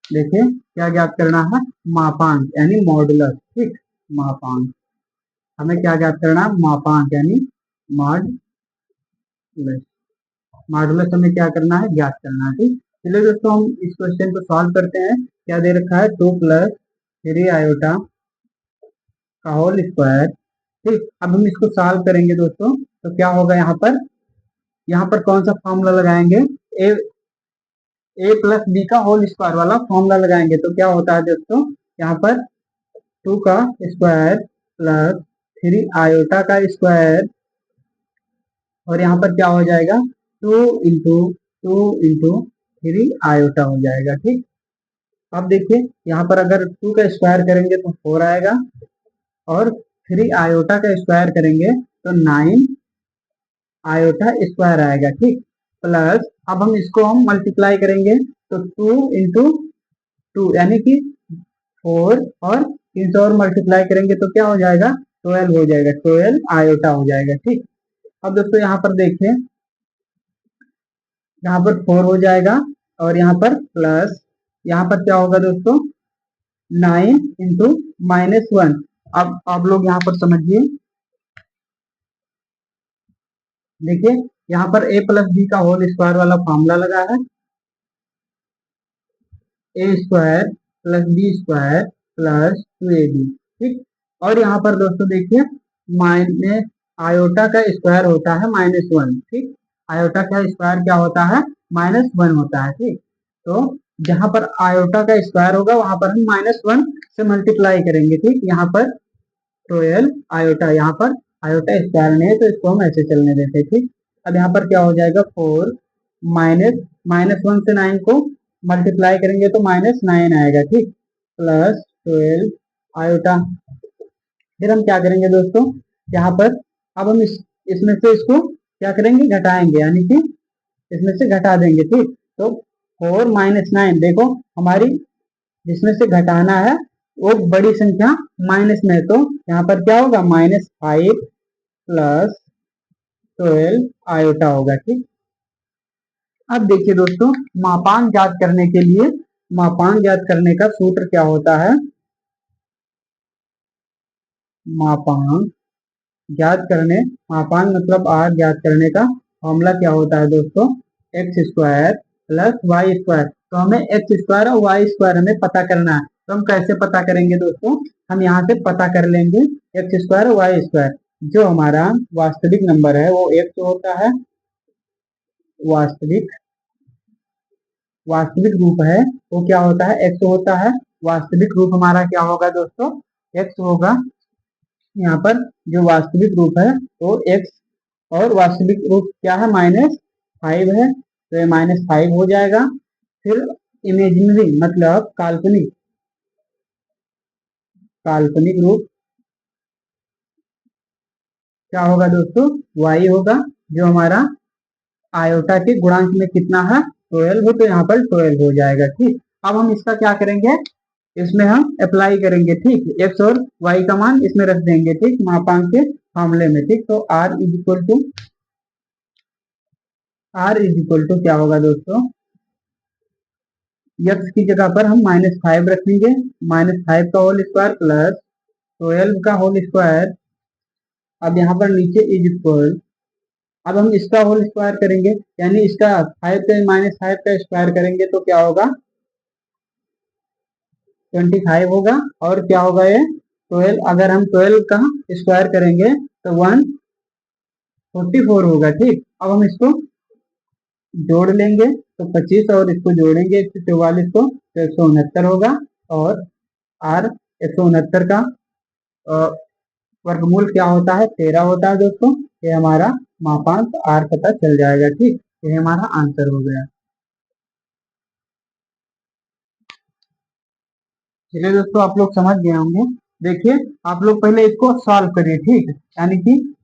[SPEAKER 1] देखिए क्या ज्ञात करना है, मापांक यानी मॉडुलस। ठीक, मापांक, हमें क्या ज्ञात करना है, मापांक यानी मॉडुलस। मॉडुलस हमें क्या करना है, ज्ञात करना है। ठीक, चलिए दोस्तों हम इस क्वेश्चन को सॉल्व करते हैं। क्या दे रखा है, 2 प्लस 3 आयोटा का होल स्क्वायर। ठीक, अब हम इसको सॉल्व करेंगे दोस्तों, तो क्या होगा यहाँ पर कौन सा फॉर्मूला लगाएंगे, ए ए प्लस बी का होल स्क्वायर वाला फॉर्मूला लगाएंगे। तो क्या होता है दोस्तों, यहाँ पर 2 का स्क्वायर प्लस 3 आयोटा का स्क्वायर, और यहाँ पर क्या हो जाएगा, 2 इंटू 3 आयोटा हो जाएगा। ठीक, अब देखिए यहाँ पर अगर 2 का स्क्वायर करेंगे तो 4 आएगा, और 3 आयोटा का स्क्वायर करेंगे तो 9 आयोटा स्क्वायर आएगा। ठीक, प्लस अब हम मल्टीप्लाई करेंगे, तो 2 इंटू 2 यानी कि 4, और 3 से और मल्टीप्लाई करेंगे तो क्या हो जाएगा, 12 हो जाएगा, 12 आयोटा हो जाएगा। ठीक, अब दोस्तों यहाँ पर देखिए, यहाँ पर 4 हो जाएगा, और यहाँ पर प्लस, यहाँ पर क्या होगा दोस्तों, 9 इंटू -1। अब आप लोग यहाँ पर समझिए, देखिए यहाँ पर a प्लस बी का होल स्क्वायर वाला फॉर्मूला लगा है, A square plus B square plus 2ab। ठीक, और यहाँ पर दोस्तों देखिए माइनस आयोटा का स्क्वायर होता है -1। ठीक, आयोटा का स्क्वायर क्या होता है, -1 होता है। ठीक, तो जहां पर आयोटा का स्क्वायर होगा वहां पर हम -1 से मल्टीप्लाई करेंगे। ठीक, यहाँ पर 12 आयोटा, यहाँ पर आयोटा स्क्वायर नहीं है तो इसको हम ऐसे चलने देते हैं। ठीक, अब यहाँ पर क्या हो जाएगा, 4 माइनस -1 से 9 को मल्टीप्लाई करेंगे तो -9 आएगा। ठीक, प्लस 12 आयोटा, फिर हम क्या करेंगे दोस्तों, यहाँ पर अब हम इसमें से इसको क्या करेंगे, घटाएंगे, यानी कि इसमें से घटा देंगे। ठीक, तो 4 - 9, देखो हमारी जिसमें से घटाना है वो बड़ी संख्या माइनस में है, तो यहाँ पर क्या होगा, -5 प्लस 12 आयोटा होगा। ठीक, अब देखिए दोस्तों, मापांक ज्ञात करने के लिए, मापांक ज्ञात करने का सूत्र क्या होता है, मापांक ज्ञात करने, मापांक मतलब आर ज्ञात करने का फॉर्मूला क्या होता है दोस्तों, x square plus y square. तो हमें एक्स स्क्वायर और वाई स्क्वायर हमें पता करना है, तो हम कैसे पता करेंगे दोस्तों, हम यहाँ से पता कर लेंगे एक्स स्क्वायर और वाई स्क्वायर। जो हमारा वास्तविक नंबर है वो एक्स होता है, वास्तविक वास्तविक रूप है वो क्या होता है, एक्स होता है। वास्तविक रूप हमारा क्या होगा दोस्तों, एक्स होगा। यहाँ पर जो वास्तविक रूप है वो एक्स, और वास्तविक रूप क्या है, -5 है, तो ये -5 हो जाएगा। फिर इमेजिनरी मतलब काल्पनिक, काल्पनिक रूप क्या होगा दोस्तों, y होगा, जो हमारा आयोटा के गुणांक में कितना है, 12 तो यहाँ पर 12 हो जाएगा। ठीक, अब हम इसका क्या करेंगे, इसमें हम अप्लाई करेंगे। ठीक, एक्स और वाई का मान इसमें रख देंगे। ठीक, मापांक के मामले में। ठीक, तो आर इज इक्वल टू क्या होगा दोस्तों, एक्स की जगह पर हम -5 रखेंगे, -5 का होल स्क्वायर प्लस 12 का होल स्क्वायर। अब यहाँ पर नीचे इज इक्वल, अब हम इसका होल स्क्वायर करेंगे, यानी इसका 5 का -5 का स्क्वायर करेंगे तो क्या होगा, 25 होगा। और क्या होगा ये 12, अगर हम 12 का स्क्वायर करेंगे तो 144 होगा। ठीक, अब हम इसको जोड़ लेंगे तो 25 और इसको जोड़ेंगे 144 को तो 169 होगा। और आर 169 का वर्गमूल क्या होता है, 13 होता है दोस्तों। ये हमारा मापांक आर पता चल जाएगा। ठीक, ये हमारा आंसर हो गया। चलिए दोस्तों, आप लोग समझ गए होंगे। देखिए, आप लोग पहले इसको सॉल्व करिए। ठीक, यानी कि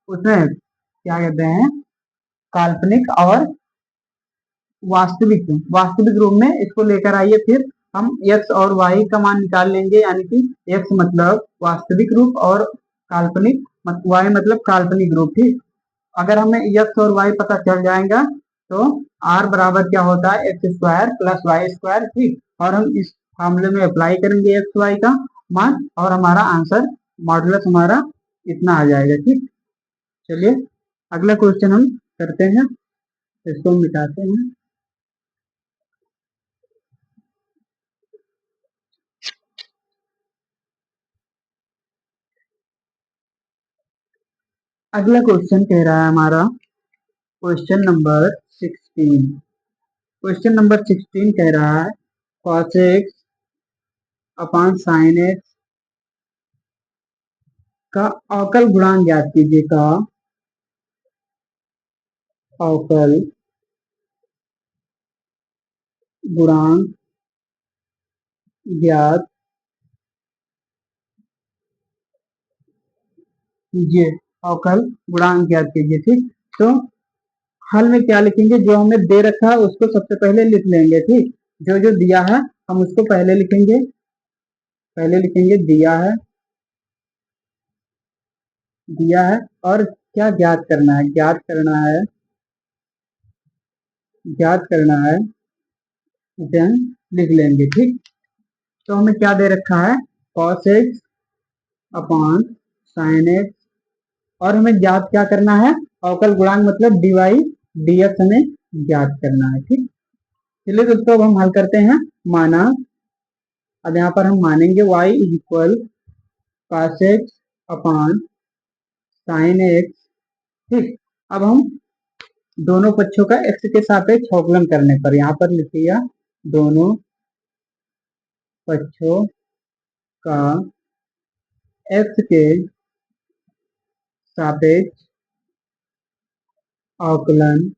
[SPEAKER 1] उसमें क्या कहते हैं, काल्पनिक और वास्तविक वास्तविक रूप में इसको लेकर आइए। फिर हम x और y का मान निकाल लेंगे, यानी कि x मतलब वास्तविक रूप और काल्पनिक y मतलब काल्पनिक रूप। ठीक, अगर हमें x और y पता चल जाएगा तो r बराबर क्या होता है, x square plus y square. ठीक, और हम इस फार्मूले में अप्लाई करेंगे एक्स वाई का मान और हमारा आंसर मॉडुलस हमारा इतना आ जाएगा। ठीक, चलिए अगला क्वेश्चन हम करते हैं, इसको मिटाते हैं। अगला क्वेश्चन कह रहा है हमारा क्वेश्चन नंबर 16। क्वेश्चन नंबर 16 कह रहा है cos x अपान sin x का अवकल गुणांक ज्ञात कीजिए, का अवकल गुणांक ज्ञात कीजिए, अवकल गुणांक ज्ञात कीजिए। ठीक, तो हल में क्या लिखेंगे, जो हमें दे रखा है उसको सबसे पहले लिख लेंगे। ठीक, जो जो दिया है हम उसको पहले लिखेंगे, दिया है, दिया है। और क्या ज्ञात करना है, ज्ञात करना है, इसे हम लिख लेंगे। ठीक, तो हमें क्या दे रखा है, cos x अपान sin x, और हमें ज्ञात क्या करना है, अवकल गुणांक मतलब dy dx हमें ज्ञात करना है। ठीक, चलिए दोस्तों अब हम हल करते हैं। माना, अब यहाँ पर हम मानेंगे y is equal cos x upon sin x। ठीक, अब हम दोनों पक्षों का x के सापेक्ष अवकलन करने पर, यहाँ पर लिखिएगा दोनों पक्षों का x के सापेक्ष अवकलन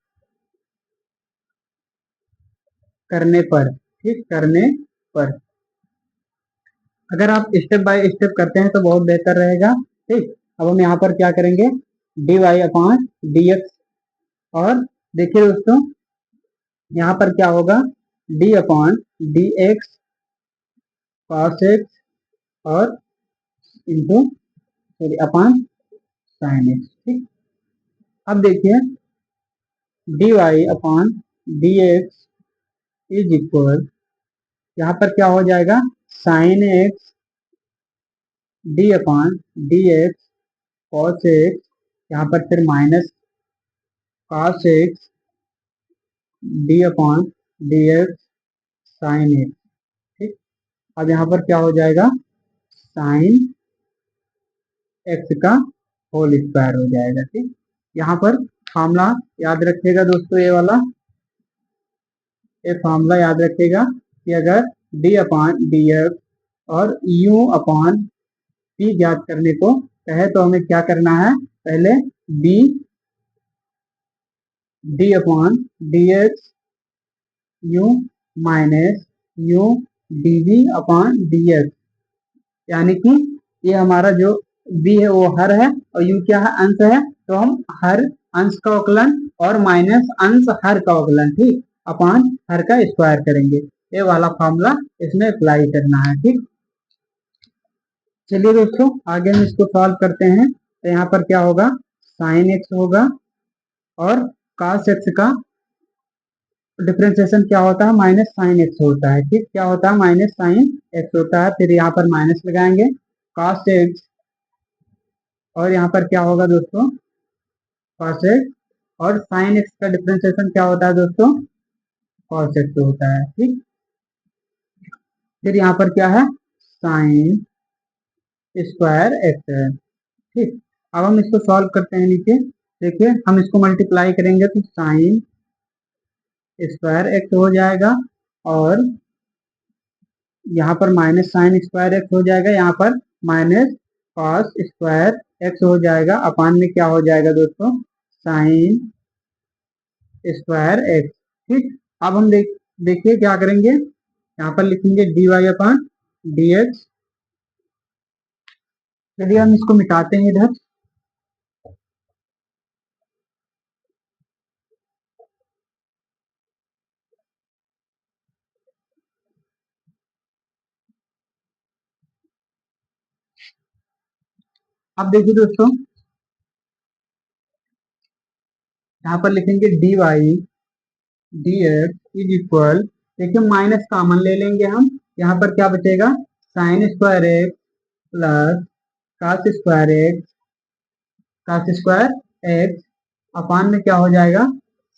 [SPEAKER 1] करने पर। ठीक, करने पर अगर आप स्टेप बाय स्टेप करते हैं तो बहुत बेहतर रहेगा। ठीक, अब हम यहाँ पर क्या करेंगे, dy अपान dx, और देखिए दोस्तों यहाँ पर क्या होगा, d अपान डी एक्स कॉस एक्स और इंटू सॉरी अपान साइन एक्स। ठीक, अब देखिए dy upon d x is equal, यहाँ पर क्या हो जाएगा, साइन एक्स डी अपान डी एक्स कॉस एक्स, यहाँ पर फिर माइनस कॉस एक्स डी अपान डी एक्स साइन एक्स। ठीक, अब यहाँ पर क्या हो जाएगा, साइन एक्स का होल स्क्वायर हो जाएगा। ठीक, यहाँ पर फार्मूला याद रखिएगा दोस्तों, ये फार्मूला याद रखिएगा कि अगर d अपान डी एक्स और u अपान p ज्ञात करने को कहे तो हमें क्या करना है, पहले d upon d x you minus U D V upon d x, यानी कि ये हमारा जो b है वो हर है और u क्या है, अंश है। तो हम हर अंश का अवकलन और माइनस अंश हर का अवकलन। ठीक, अपान हर का स्क्वायर करेंगे। ये वाला फॉर्मूला इसमें अप्लाई करना है। ठीक, चलिए दोस्तों आगे हम इसको सॉल्व करते हैं। तो यहाँ पर क्या होगा, साइन एक्स होगा और cos एक्स का डिफ्रेंसिएशन क्या होता है, माइनस साइन एक्स होता है। ठीक, क्या होता है, माइनस साइन एक्स होता है। फिर यहाँ पर माइनस लगाएंगे cos एक्स, और यहाँ पर क्या होगा दोस्तों, cos एक्स, और साइन एक्स का डिफ्रेंसिएशन क्या होता है दोस्तों, cos एक्स होता है। ठीक, फिर यहाँ पर क्या है, साइन स्क्वायर एक्स है। ठीक, अब हम इसको सॉल्व करते हैं। नीचे देखिए, हम इसको मल्टीप्लाई करेंगे तो साइन स्क्वायर एक्स हो जाएगा, और यहाँ पर माइनस साइन स्क्वायर एक्स हो जाएगा, यहाँ पर माइनस कॉस स्क्वायर एक्स हो जाएगा। अपान में क्या हो जाएगा दोस्तों, साइन स्क्वायर एक्स। ठीक, अब हम देखिए क्या करेंगे, यहाँ पर लिखेंगे D y upon d x. चलिए हम इसको मिटाते हैं इधर। अब देखिए दोस्तों, यहाँ पर लिखेंगे D Y D x is equal, देखिए माइनस कॉमन ले लेंगे हम, यहाँ पर क्या बचेगा, sine square x plus cos square X upon में क्या हो जाएगा,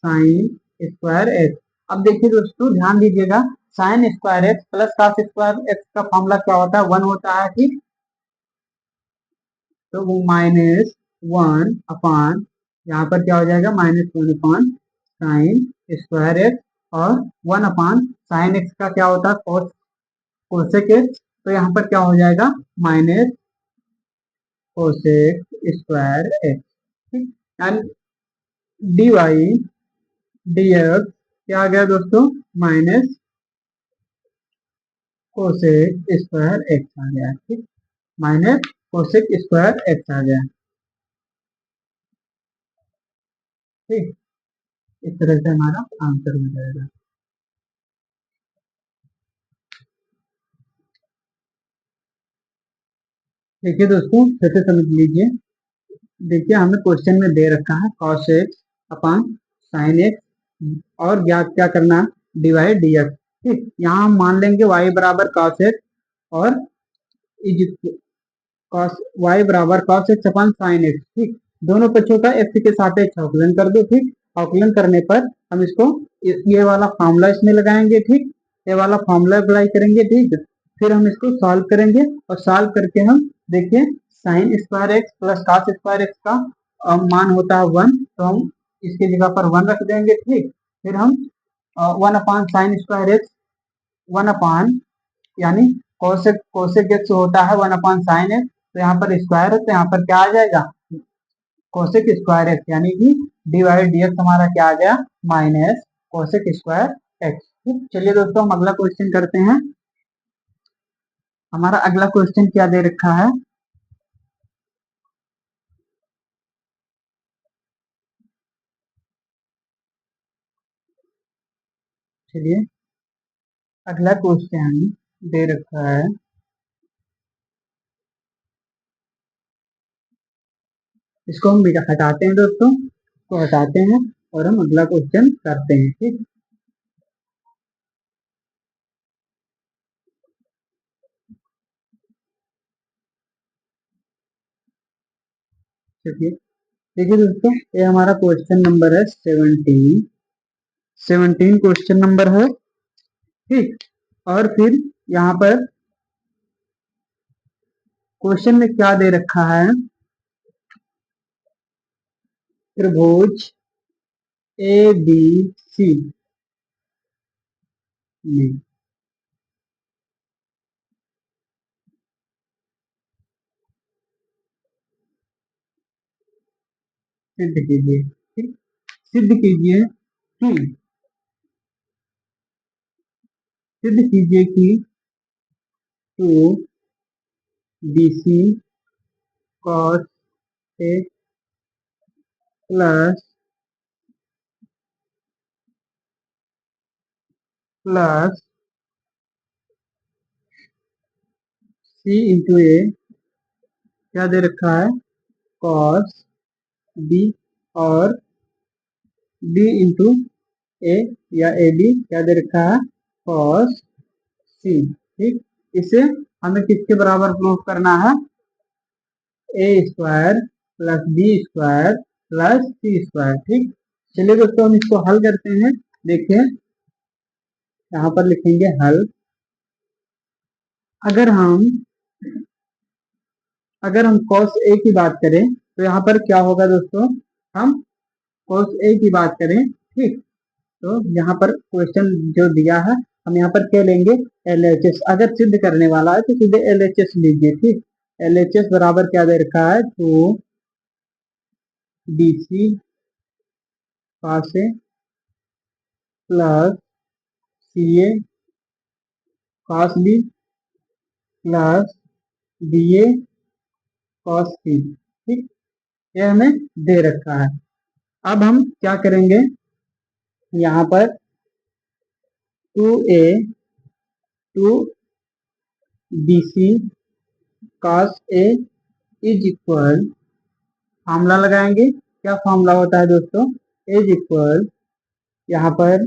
[SPEAKER 1] साइन स्क्वायर एक्स। अब देखिए दोस्तों ध्यान दीजिएगा, sine square x plus cos square x का फॉर्मूला क्या होता है, वन होता है। ठीक, तो वो माइनस वन अपान, यहाँ पर क्या हो जाएगा, minus one upon sign square x, और वन अपान साइन एक्स का क्या होता है, कोसेक एक्स। तो यहाँ पर क्या हो जाएगा, माइनस कोसेक स्क्वायर एक्स। ठीक, and d Y D x क्या आ गया दोस्तों, माइनस कोसेक स्क्वायर एक्स आ गया। ठीक, माइनस कोसेक स्क्वायर एक्स आ गया। ठीक, इस तरह से हमारा आंसर हो जाएगा। देखिए दोस्तों फिर से समझ लीजिए, देखिए हमें क्वेश्चन में दे रखा है cos एक्स अपान साइन एक्स, और ज्ञात क्या करना है, डिवाइड डी एक्स। ठीक, यहाँ हम मान लेंगे y बराबर cos एक्स, और इज cos y बराबर cos एक्स अपान साइन एक्स। ठीक, दोनों पक्षों का x के सापेक्ष अवकलन कर दो। ठीक, अवकलन करने पर हम इसको ये वाला फॉर्मूला इसमें लगाएंगे। ठीक, ये वाला फॉर्मूला अप्लाई करेंगे। ठीक, फिर हम इसको सॉल्व करेंगे, और सॉल्व करके हम देखिए sign square x plus cos square x का मान होता है वन, तो हम इसकी जगह पर वन रख देंगे। ठीक, फिर हम one upon sign square x, one upon यानी कोसेक कोसेक एक्स होता है वन अपान साइन एक्स, तो यहाँ पर स्क्वायर है, तो यहाँ पर क्या आ जाएगा, कोसेक स्क्वायर एक्स, यानी कि डिवाइड डी एक्स हमारा क्या आ गया, माइनस कोसेक स्क्वायर एक्स। ठीक, चलिए दोस्तों हम अगला क्वेश्चन करते हैं। हमारा अगला क्वेश्चन क्या दे रखा है, चलिए अगला क्वेश्चन दे रखा है, इसको हम हटाते हैं दोस्तों, इसको हटाते हैं और हम अगला क्वेश्चन करते हैं। ठीक, चलिए देखिए दोस्तों, ये हमारा क्वेश्चन नंबर है 17, 17 क्वेश्चन नंबर है। ठीक, और फिर यहाँ पर क्वेश्चन में क्या दे रखा है, त्रिभुज ए बी सी में सिद्ध कीजिए। ठीक, सिद्ध कीजिए कि सिद्ध कीजिए कि two B C cos A plus plus C into A क्या दे रखा है, कॉस बी, और बी इंटू ए या ए बी क्या दे रखा है, कॉस सी। ठीक, इसे हमें किसके बराबर प्रूफ करना है, A square plus B square plus C square. ठीक, चलिए दोस्तों हम इसको हल करते हैं। देखिए यहाँ पर लिखेंगे हल। अगर हम अगर हम cos a की बात करें तो यहाँ पर क्या होगा दोस्तों, हम cos a की बात करें। ठीक, तो यहाँ पर क्वेश्चन जो दिया है हम यहाँ पर क्या लेंगे, LHS। अगर सिद्ध करने वाला है तो सीधे LHS लीजिए। ठीक, LHS बराबर क्या दे रखा है, 2BC cos A plus CA cos B plus BA cos C। ठीक, ये हमें दे रखा है। अब हम क्या करेंगे, यहाँ पर 2A 2BC cos A is equal, formula लगाएंगे। क्या फार्मूला होता है दोस्तों, इज इक्वल, यहाँ पर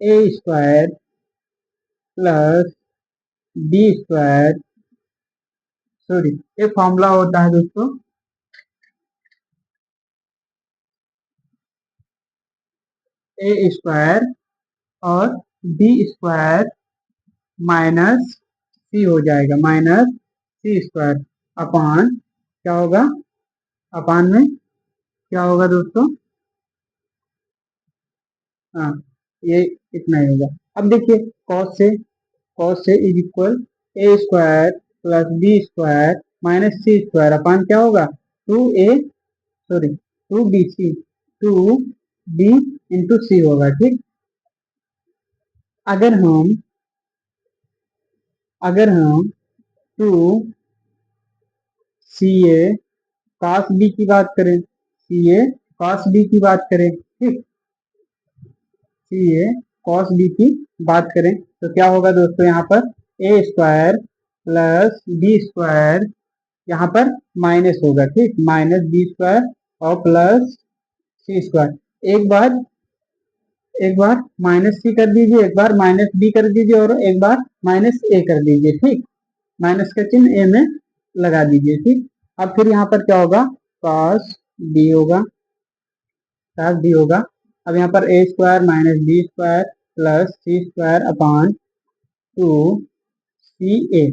[SPEAKER 1] A square plus B square, sorry, ये फार्मूला होता है दोस्तों ए स्क्वायर और बी स्क्वायर माइनस सी हो जाएगा, माइनस सी स्क्वायर अपान क्या होगा, अपान में क्या होगा दोस्तों, हाँ ये इतना ही होगा। अब देखिए cos c is equal a square plus B square minus c square upon क्या होगा, 2A, sorry 2BC, 2B into सी होगा। ठीक, अगर हम अगर हम 2CA cos B की बात करें, CA cos B की बात करें, ठीक, CA cos B की बात करें तो क्या होगा दोस्तों, यहाँ पर A square plus B square, यहाँ पर माइनस होगा। ठीक, माइनस बी स्क्वायर और प्लस सी स्क्वायर। एक बार माइनस सी कर दीजिए, एक बार माइनस बी कर दीजिए और एक बार माइनस ए कर दीजिए। ठीक, माइनस का चिन्ह ए में लगा दीजिए। ठीक, अब फिर यहाँ पर क्या होगा, cos b होगा, cos b होगा। अब यहाँ पर A square minus B square plus C square upon 2CA।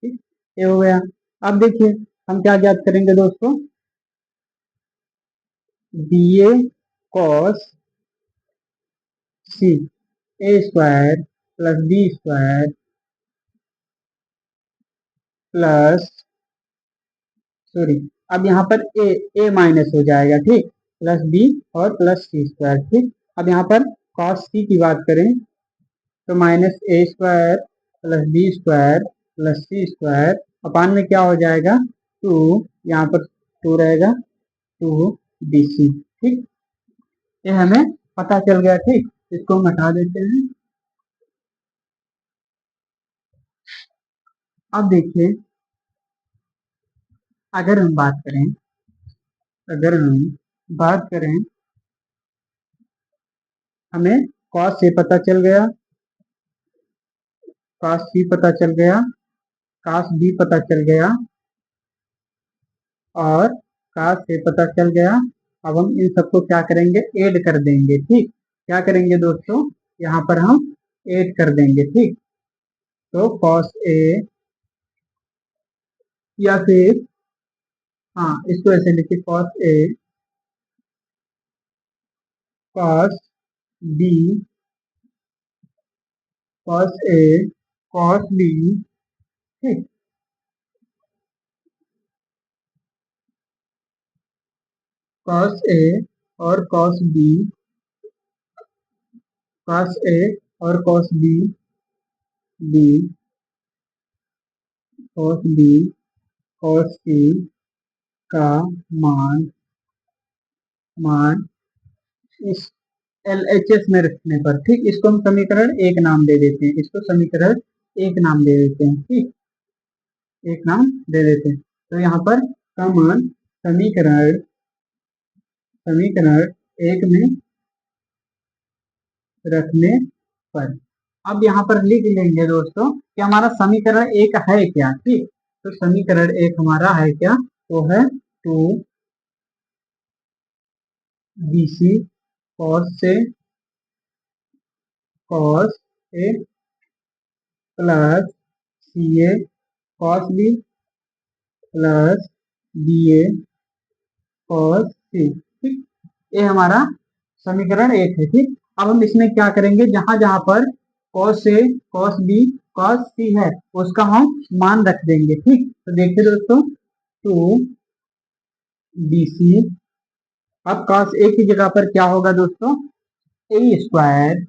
[SPEAKER 1] ठीक, ये हो गया। अब देखिए हम क्या ज्ञात करेंगे दोस्तों, BA cos C, A square plus B square plus, sorry, अब यहाँ पर ए माइनस हो जाएगा। ठीक, प्लस बी और प्लस सी स्क्वायर। ठीक, अब यहाँ पर cos सी की बात करें तो minus A square plus B square plus C square upon में क्या हो जाएगा, 2, यहाँ पर 2 रहेगा, 2BC। ठीक, ये हमें पता चल गया। ठीक, इसको हम हटा देते हैं। अब देखिए अगर हम बात करें अगर हम बात करें हमें cos से पता चल गया, cos C पता चल गया, cos B पता चल गया और cos से पता चल गया। अब हम इन सबको क्या करेंगे, ऐड कर देंगे। ठीक, क्या करेंगे दोस्तों, यहाँ पर हम ऐड कर देंगे। ठीक, तो cos A या फिर, हाँ इसको ऐसे लिखिए, cos A cos B cos A cos B। ठीक, cos A और cos B, cos A और cos B, B cos B cos C का मान मान इस LHS में रखने पर, ठीक, इसको हम समीकरण एक नाम दे देते हैं, इसको समीकरण एक नाम दे देते हैं, ठीक, एक नाम दे देते हैं। तो यहाँ पर का मान समीकरण समीकरण एक में रखने पर, अब यहाँ पर लिख लेंगे दोस्तों कि हमारा समीकरण एक है क्या, ठीक। तो समीकरण एक हमारा है क्या, तो है 2BC cos A plus CA cos B plus BA cos C, ठीक। ये हमारा समीकरण एक है, ठीक। अब हम इसमें क्या करेंगे, जहां जहां पर cos A cos B cos C है उसका हम मान रख देंगे, ठीक। तो देखिए दोस्तों 2BC, अब cos A की जगह पर क्या होगा दोस्तों, A स्क्वायर,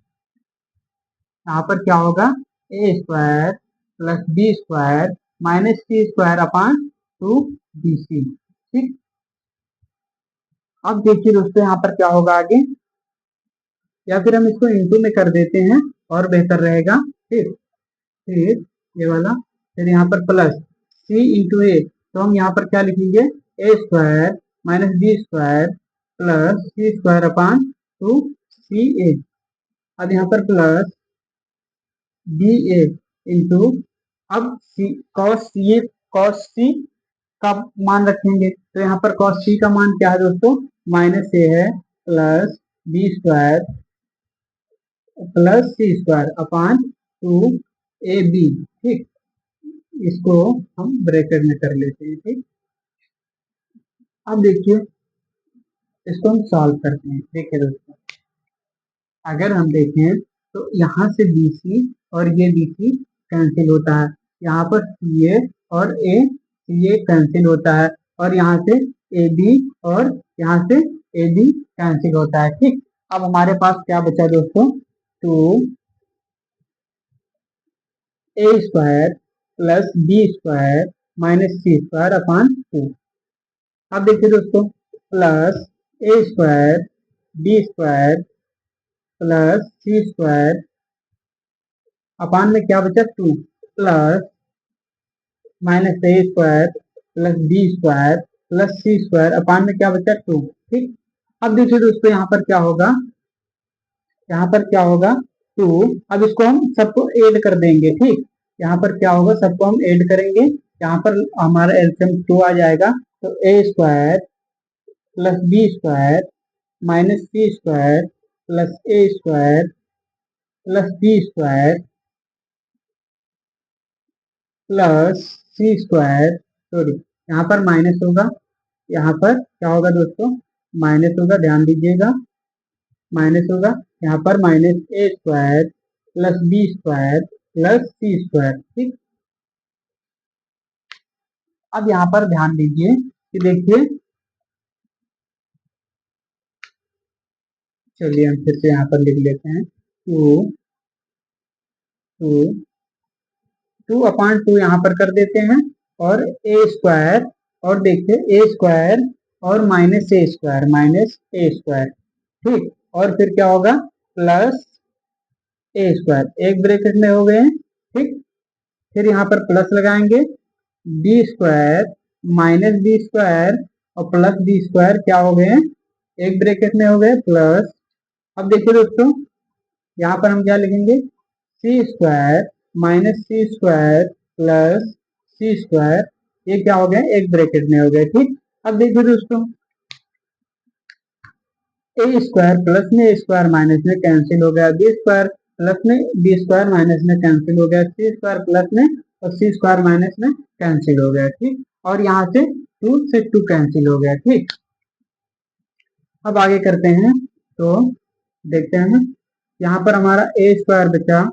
[SPEAKER 1] यहाँ पर क्या होगा, A square plus B square minus C square upon 2BC, ठीक। अब देखिए दोस्तों यहाँ पर क्या होगा आगे, या फिर हम इसको इंटू में कर देते हैं और बेहतर रहेगा, फिर ये वाला, फिर यहाँ पर प्लस C इंटू ए, तो हम यहाँ पर क्या लिखेंगे, A square minus B square plus C square upon 2CA, अब यहाँ पर प्लस BA इंटू, अब cos C का मान रखेंगे, तो यहाँ पर cos C का मान क्या है दोस्तों, माइनस A है plus B square plus C square upon 2AB, ठीक। इसको हम ब्रैकेट में कर लेते हैं, ठीक। अब देखिए इसको हम सॉल्व करते हैं, देखिए दोस्तों अगर हम देखें तो यहाँ से BC और ये BC कैंसिल होता है, यहाँ पर CA और CA कैंसिल होता है, और यहाँ से AB और यहाँ से AB कैंसिल होता है, ठीक। अब हमारे पास क्या बचा दोस्तों, 2A square plus B square minus C square upon 2। अब देखिए दोस्तों plus A square B square plus C square upon में क्या बचा 2 plus minus A square plus B square plus C square upon में क्या बचा 2, ठीक। अब देखिए दोस्तों यहाँ पर क्या होगा, यहाँ पर क्या होगा 2, अब इसको हम सबको ऐड कर देंगे, ठीक। यहाँ पर क्या होगा, सबको हम ऐड करेंगे, यहाँ पर हमारा एलसीएम 2 आ जाएगा, तो A square plus B square minus C square plus A square plus B square plus C square, sorry यहाँ पर माइनस होगा, यहाँ पर क्या होगा दोस्तों, माइनस होगा, ध्यान दीजिएगा माइनस होगा, यहाँ पर minus A square plus B square plus C square, ठीक। अब यहाँ पर ध्यान दीजिए कि देखिए, चलिए हम फिर से यहाँ पर लिख लेते हैं 2 अपान 2 यहाँ पर कर देते हैं, और A स्क्वायर, और देखिए A स्क्वायर और माइनस A स्क्वायर, ठीक। और फिर क्या होगा, प्लस A स्क्वायर, एक ब्रैकेट में हो गए, ठीक। फिर यहाँ पर प्लस लगाएंगे, B square minus B square और प्लस B स्क्वायर क्या हो गए, एक ब्रैकेट में हो गए, प्लस, अब देखिए दोस्तों यहाँ पर हम क्या लिखेंगे, C square minus C square plus C square, ये क्या हो गया, एक ब्रैकेट में हो गए, ठीक। अब देखिए दोस्तों A स्क्वायर प्लस में A स्क्वायर माइनस में कैंसिल हो गया, B स्क्वायर प्लस में B स्क्वायर माइनस में कैंसिल हो गया, C स्क्वायर प्लस में और C स्क्वायर माइनस में कैंसिल हो गया, ठीक। और यहाँ से 2 से 2 कैंसिल हो गया, ठीक। अब आगे करते हैं, तो देखते हैं यहाँ पर हमारा A स्क्वायर बचा,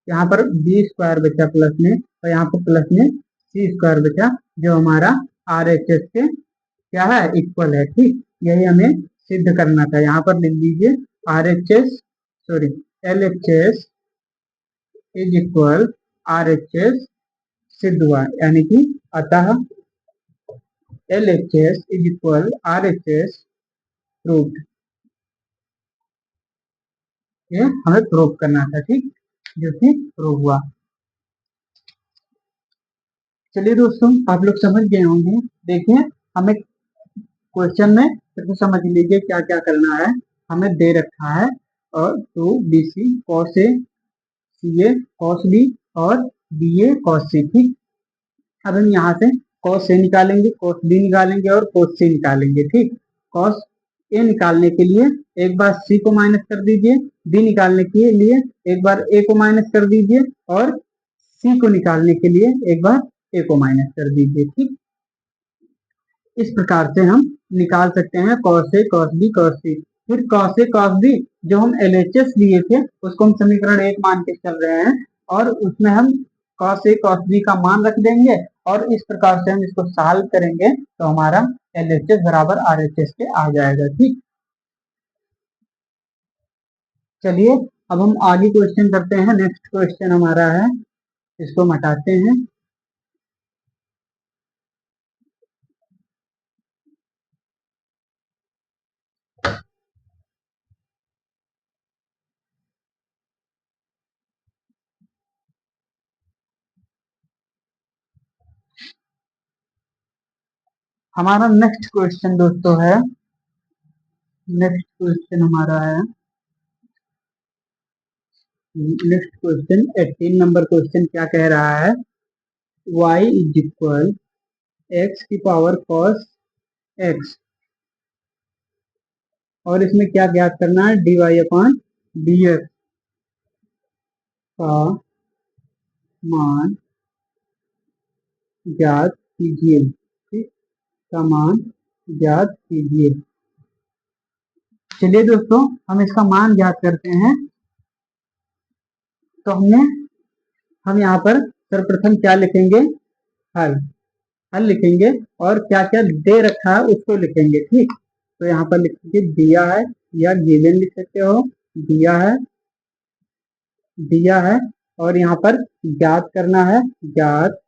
[SPEAKER 1] यहाँ पर B स्क्वायर बचा प्लस में, और यहाँ पर प्लस में C स्क्वायर बचा, जो हमारा RHS के क्या है, इक्वल है, ठीक। यही हमें सिद्ध करना था, यहाँ पर लिख लीजिए RHS, sorry LHS is equal RHS सिद्ध हुआ, यानी कि अतः LHS is equal RHS proved. ये हमें प्रूव करना था, ठीक, जो कि प्रूव हुआ। चलिए दोस्तों, आप लोग समझ गए होंगे। देखिए, हमें क्वेश्चन में फिर समझ लीजिए क्या क्या करना है। हमें दे रखा है और 2bc cos a ca cos b और ba cos c, ठीक। अब हम यहाँ से cos a निकालेंगे, cos b निकालेंगे और cos c निकालेंगे, ठीक। cos a निकालने के लिए एक बार c को माइनस कर दीजिए, b निकालने के लिए एक बार a को माइनस कर दीजिए और c को निकालने के लिए एक बार a को माइनस कर दीजिए, ठीक। इस प्रकार से हम निकाल सकते हैं cos A, cos B, cos C। फिर cos A, cos B जो हम LHS लिए थे उसको हम समीकरण 1 मान के चल रहे हैं और उसमें हम cos A, cos B का मान रख देंगे और इस प्रकार से हम इसको सॉल्व करेंगे तो हमारा LHS बराबर RHS के आ जाएगा, ठीक। चलिए, अब हम आगे क्वेश्चन करते हैं। नेक्स्ट क्वेश्चन हमारा है, इसको हम हटाते हैं। हमारा नेक्स्ट क्वेश्चन दोस्तों है, नेक्स्ट क्वेश्चन हमारा है, नेक्स्ट क्वेश्चन 18 नंबर क्वेश्चन क्या कह रहा है, y इज इक्वल एक्स की पावर cos x और इसमें क्या ज्ञात करना है, dy अपॉन dx का मान ज्ञात कीजिए, ठीक, का मान ज्ञात कीजिए। चलिए दोस्तों, हम इसका मान ज्ञात करते हैं। तो हम यहाँ पर सर्वप्रथम क्या लिखेंगे, हल हल लिखेंगे और क्या क्या दे रखा है उसको लिखेंगे, ठीक। तो यहाँ पर लिखेंगे दिया है या गिवन लिख सकते हो, दिया है, दिया है और यहाँ पर ज्ञात करना है, ज्ञात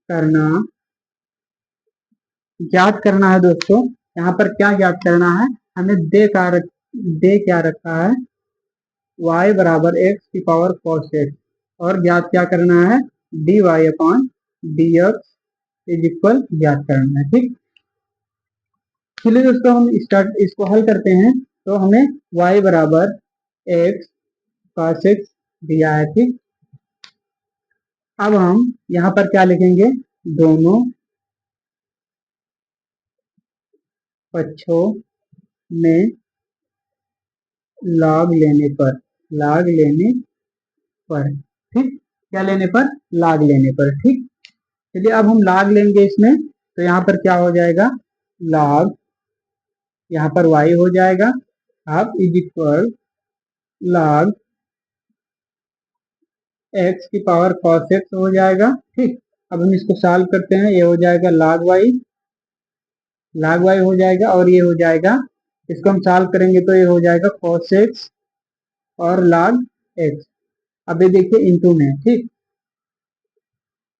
[SPEAKER 1] करना, ज्ञात करना है दोस्तों। यहाँ पर क्या ज्ञात करना है, हमें दे क्या रखा है, y बराबर एक्स की पावर cos x और ज्ञात क्या करना है, dy upon dx is equal ज्ञात करना है, ठीक। चलिए दोस्तों, हम स्टार्ट इसको हल करते हैं। तो हमें y बराबर एक्स cos x दिया है, ठीक। अब हम यहाँ पर क्या लिखेंगे, दोनों पक्षों में log लेने पर, log लेने पर, ठीक, क्या लेने पर, log लेने पर, ठीक। चलिए, अब हम log लेंगे इसमें तो यहाँ पर क्या हो जाएगा, log, यहाँ पर y हो जाएगा, अब इज इक्वल log x की पावर cos x हो जाएगा, ठीक। अब हम इसको सॉल्व करते हैं, ये हो जाएगा log y, log y हो जाएगा और ये हो जाएगा, इसको हम सॉल्व करेंगे तो ये हो जाएगा cos x और log x। अब ये देखिए इंटू में, ठीक।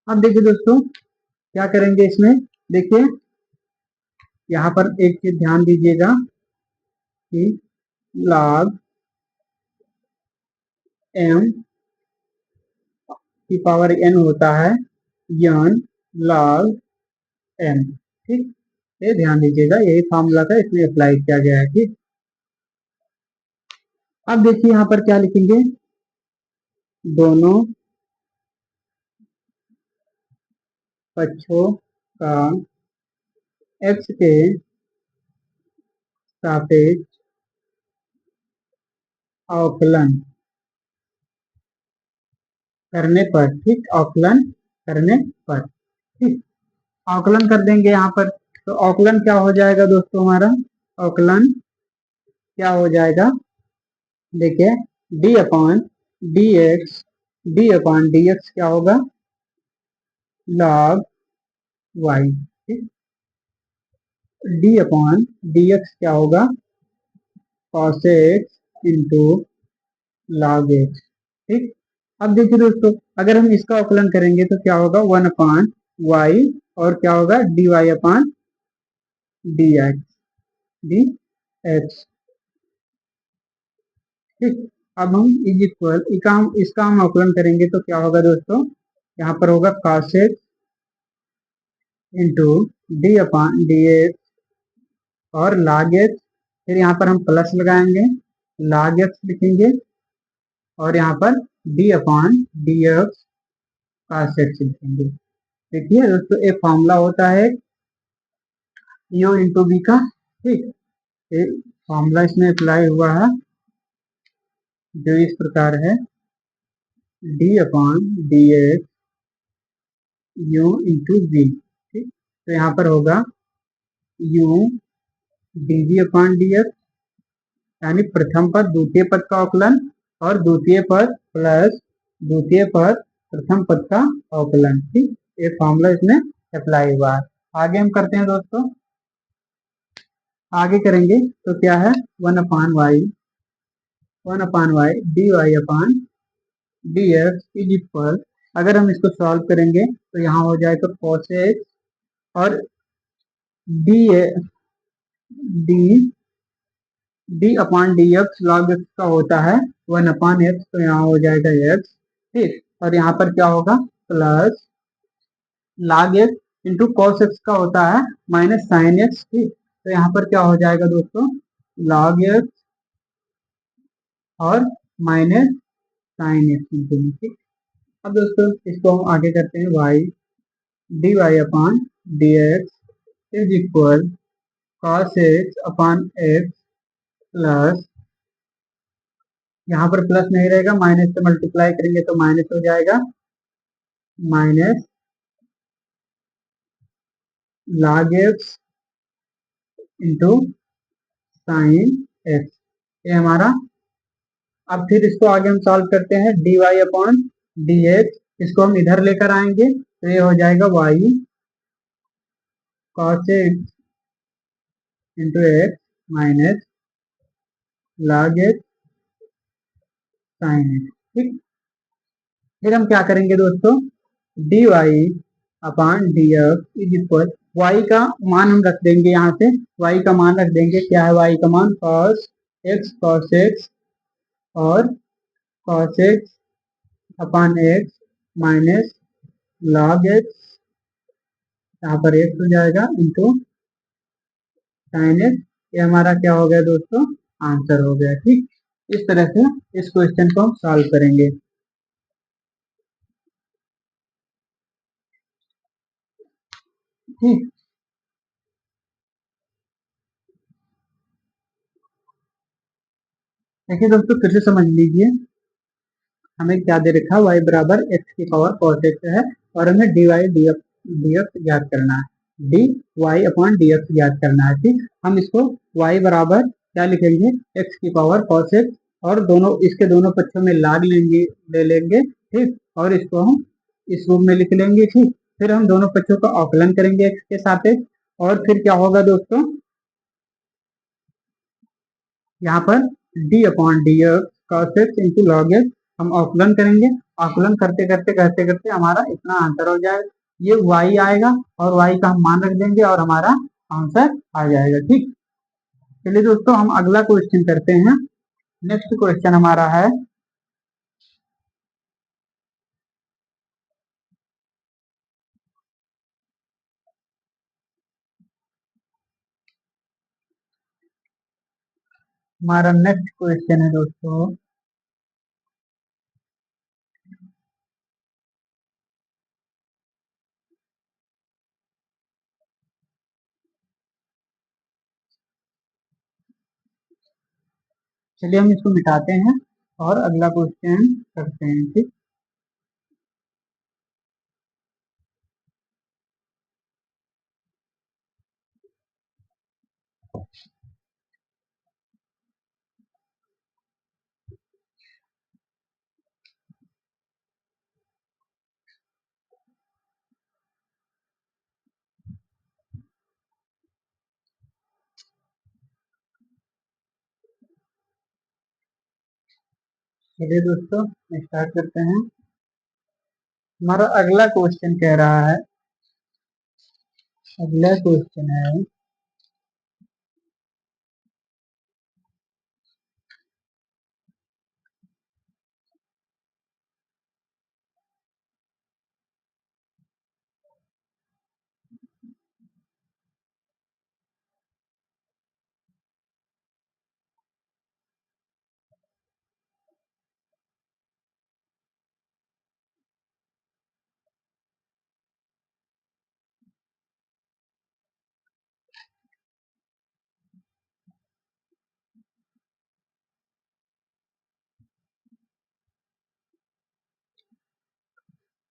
[SPEAKER 1] अब देखिए दोस्तों, क्या करेंगे इसमें, देखिए यहाँ पर एक चीज ध्यान दीजिएगा कि log m की पावर n होता है n log m, ठीक। ये ध्यान दीजिएगा, यही फॉर्मूला था, इसमें अप्लाई किया गया है, ठीक। अब देखिए यहाँ पर क्या लिखेंगे, दोनों पक्षों का x के सापेक्ष अवकलन करने पर, ठीक, अवकलन करने पर, ठीक, अवकलन कर देंगे यहाँ पर। तो अवकलन क्या हो जाएगा दोस्तों, हमारा अवकलन क्या हो जाएगा, देखिए d upon D x, D upon D x क्या होगा, log y, ठीक, d अपॉन डी एक्स क्या होगा, cos x into log x, ठीक। अब देखिए दोस्तों, अगर हम इसका अवकलन करेंगे तो क्या होगा, 1/y और क्या होगा, dy upon D x, D x, ठीक। अब हम इज इक्वल इसका हम अवकलन करेंगे तो क्या होगा दोस्तों, यहाँ पर होगा cos x इंटू डी अपान डी एक्स और log x, फिर यहाँ पर हम प्लस लगाएंगे, log x लिखेंगे और यहाँ पर डी अपान डी एक्स cos x लिखेंगे। देखिए दोस्तों एक फॉर्मूला होता है यू इंटू बी का। ठीक, एक फॉर्मूला इसमें अप्लाई हुआ है जो इस प्रकार है, d upon D x u into b. ठीक, तो यहाँ पर होगा u d b upon D x, यानी प्रथम पद द्वितीय पद का अवकलन और द्वितीय पद प्लस द्वितीय पद प्रथम पद का अवकलन। ठीक, एक फॉर्मूला इसमें अप्लाई हुआ है। आगे हम करते हैं दोस्तों, आगे करेंगे तो क्या है, one upon y d y upon d x is equal, अगर हम इसको सॉल्व करेंगे तो यहाँ हो जाएगा cos x और डी डी डी अपान डी एक्स लॉग एक्स का होता है वन अपान एक्स, तो यहाँ हो जाएगा एक्स। ठीक, और यहाँ पर क्या होगा plus log x into cos x का होता है माइनस साइन एक्स। ठीक, तो यहाँ पर क्या हो जाएगा दोस्तों, log एक्स और माइनस साइन एक्स इंटू। ठीक, अब दोस्तों इसको हम आगे करते हैं, y d y upon d x is equal cos x upon x plus, यहाँ पर प्लस नहीं रहेगा, माइनस से मल्टीप्लाई करेंगे तो माइनस हो जाएगा, minus log x into sine x, ये हमारा। अब फिर इसको आगे हम सॉल्व करते हैं, d Y upon D x, इसको हम इधर लेकर आएंगे तो ये हो जाएगा y cos x into x minus log x sine x. ठीक, फिर हम क्या करेंगे दोस्तों, D y upon d x is equal, y का मान हम रख देंगे, यहाँ से वाई का मान रख देंगे, क्या है वाई का मान, कॉस एक्स और cos x upon x minus log x, यहाँ पर एक्स हो जाएगा इंटू साइन एक्स। ये हमारा क्या हो गया दोस्तों, आंसर हो गया। ठीक, इस तरह से इस क्वेश्चन को हम सॉल्व करेंगे। ठीक, देखिए दोस्तों फिर से समझ लीजिए, हमें क्या दे रखा है, y बराबर एक्स की पावर cos x है और हमें डी वाई डी एक्स ज्ञात करना है, d Y upon D x ज्ञात करना है। ठीक, हम इसको y बराबर क्या लिखेंगे, x की पावर cos x और दोनों इसके दोनों पक्षों में लाग लेंगे, ले लेंगे। ठीक, और इसको हम इस रूप में लिख लेंगे। ठीक, फिर हम दोनों पक्षों का अवकलन करेंगे x के सापेक्ष, और फिर क्या होगा दोस्तों, यहाँ पर D upon D x cos x into log x हम अवकलन करेंगे, अवकलन करते करते करते करते हमारा इतना आंसर हो जाएगा, ये y आएगा और y का हम मान रख देंगे और हमारा आंसर आ जाएगा। ठीक, चलिए दोस्तों हम अगला क्वेश्चन करते हैं। नेक्स्ट क्वेश्चन हमारा है, हमारा नेक्स्ट क्वेश्चन है दोस्तों, चलिए हम इसको मिटाते हैं और अगला क्वेश्चन करते हैं। ठीक, चलिए दोस्तों स्टार्ट करते हैं। हमारा अगला क्वेश्चन कह रहा है, अगला क्वेश्चन है,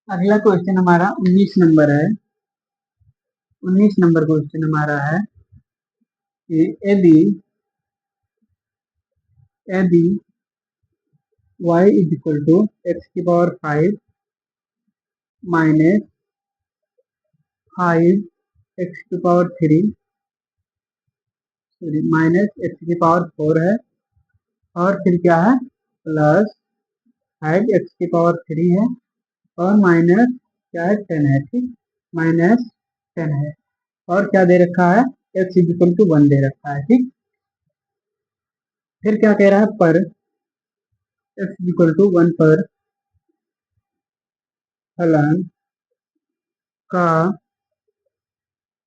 [SPEAKER 1] अगला क्वेश्चन हमारा 19 नंबर है। 19 नंबर क्वेश्चन हमारा है कि यदि यदि y is equal to x की पावर 5 माइनस 5 एक्स की पावर 3 सॉरी माइनस एक्स की पावर 4 है, और फिर क्या है प्लस 5 एक्स की पावर 3 है, और माइनस क्या है 10 है, ठीक, माइनस 10 है, और क्या दे रखा है एक्स इज इक्वल टू 1 दे रखा है, ठीक। फिर क्या कह रहा है पर एक्स इज इक्वल टू 1 पर फलन का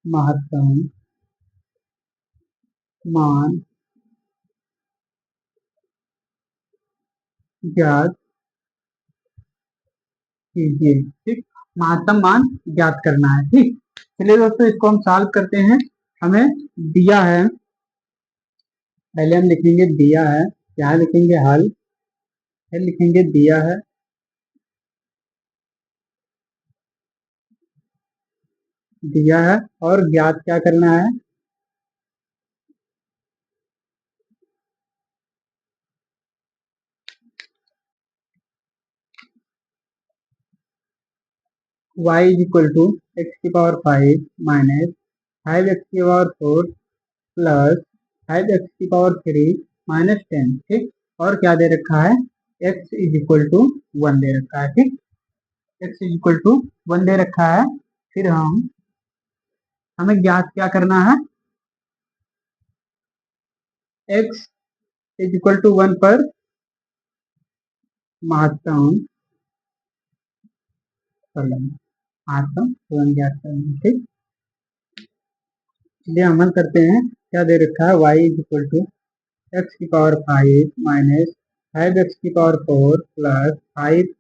[SPEAKER 1] महत्तम मान ज्ञात कीजिए, ठीक। महत्तम मान ज्ञात करना है, ठीक। चलिए दोस्तों इसको हम सॉल्व करते हैं। हमें दिया है, पहले हम लिखेंगे दिया है, यहाँ लिखेंगे हल, फिर लिखेंगे दिया है, दिया है, और ज्ञात क्या करना है, y is equal to x की पावर 5 माइनस 5 एक्स की पावर 4 प्लस 5 एक्स की पावर 3 माइनस 10, ठीक। और क्या दे रखा है x इज इक्वल टू 1 दे रखा है, ठीक। x इज इक्वल टू 1 दे रखा है। फिर हमें ज्ञात क्या करना है, x इज इक्वल टू 1 पर महत्तम फलन, महत्तम फलन ज्ञात करना है, ठीक। चलिए अमल करते हैं। क्या दे रखा है y is equal to x की पावर 5 माइनस 5 एक्स की पावर 4 प्लस 5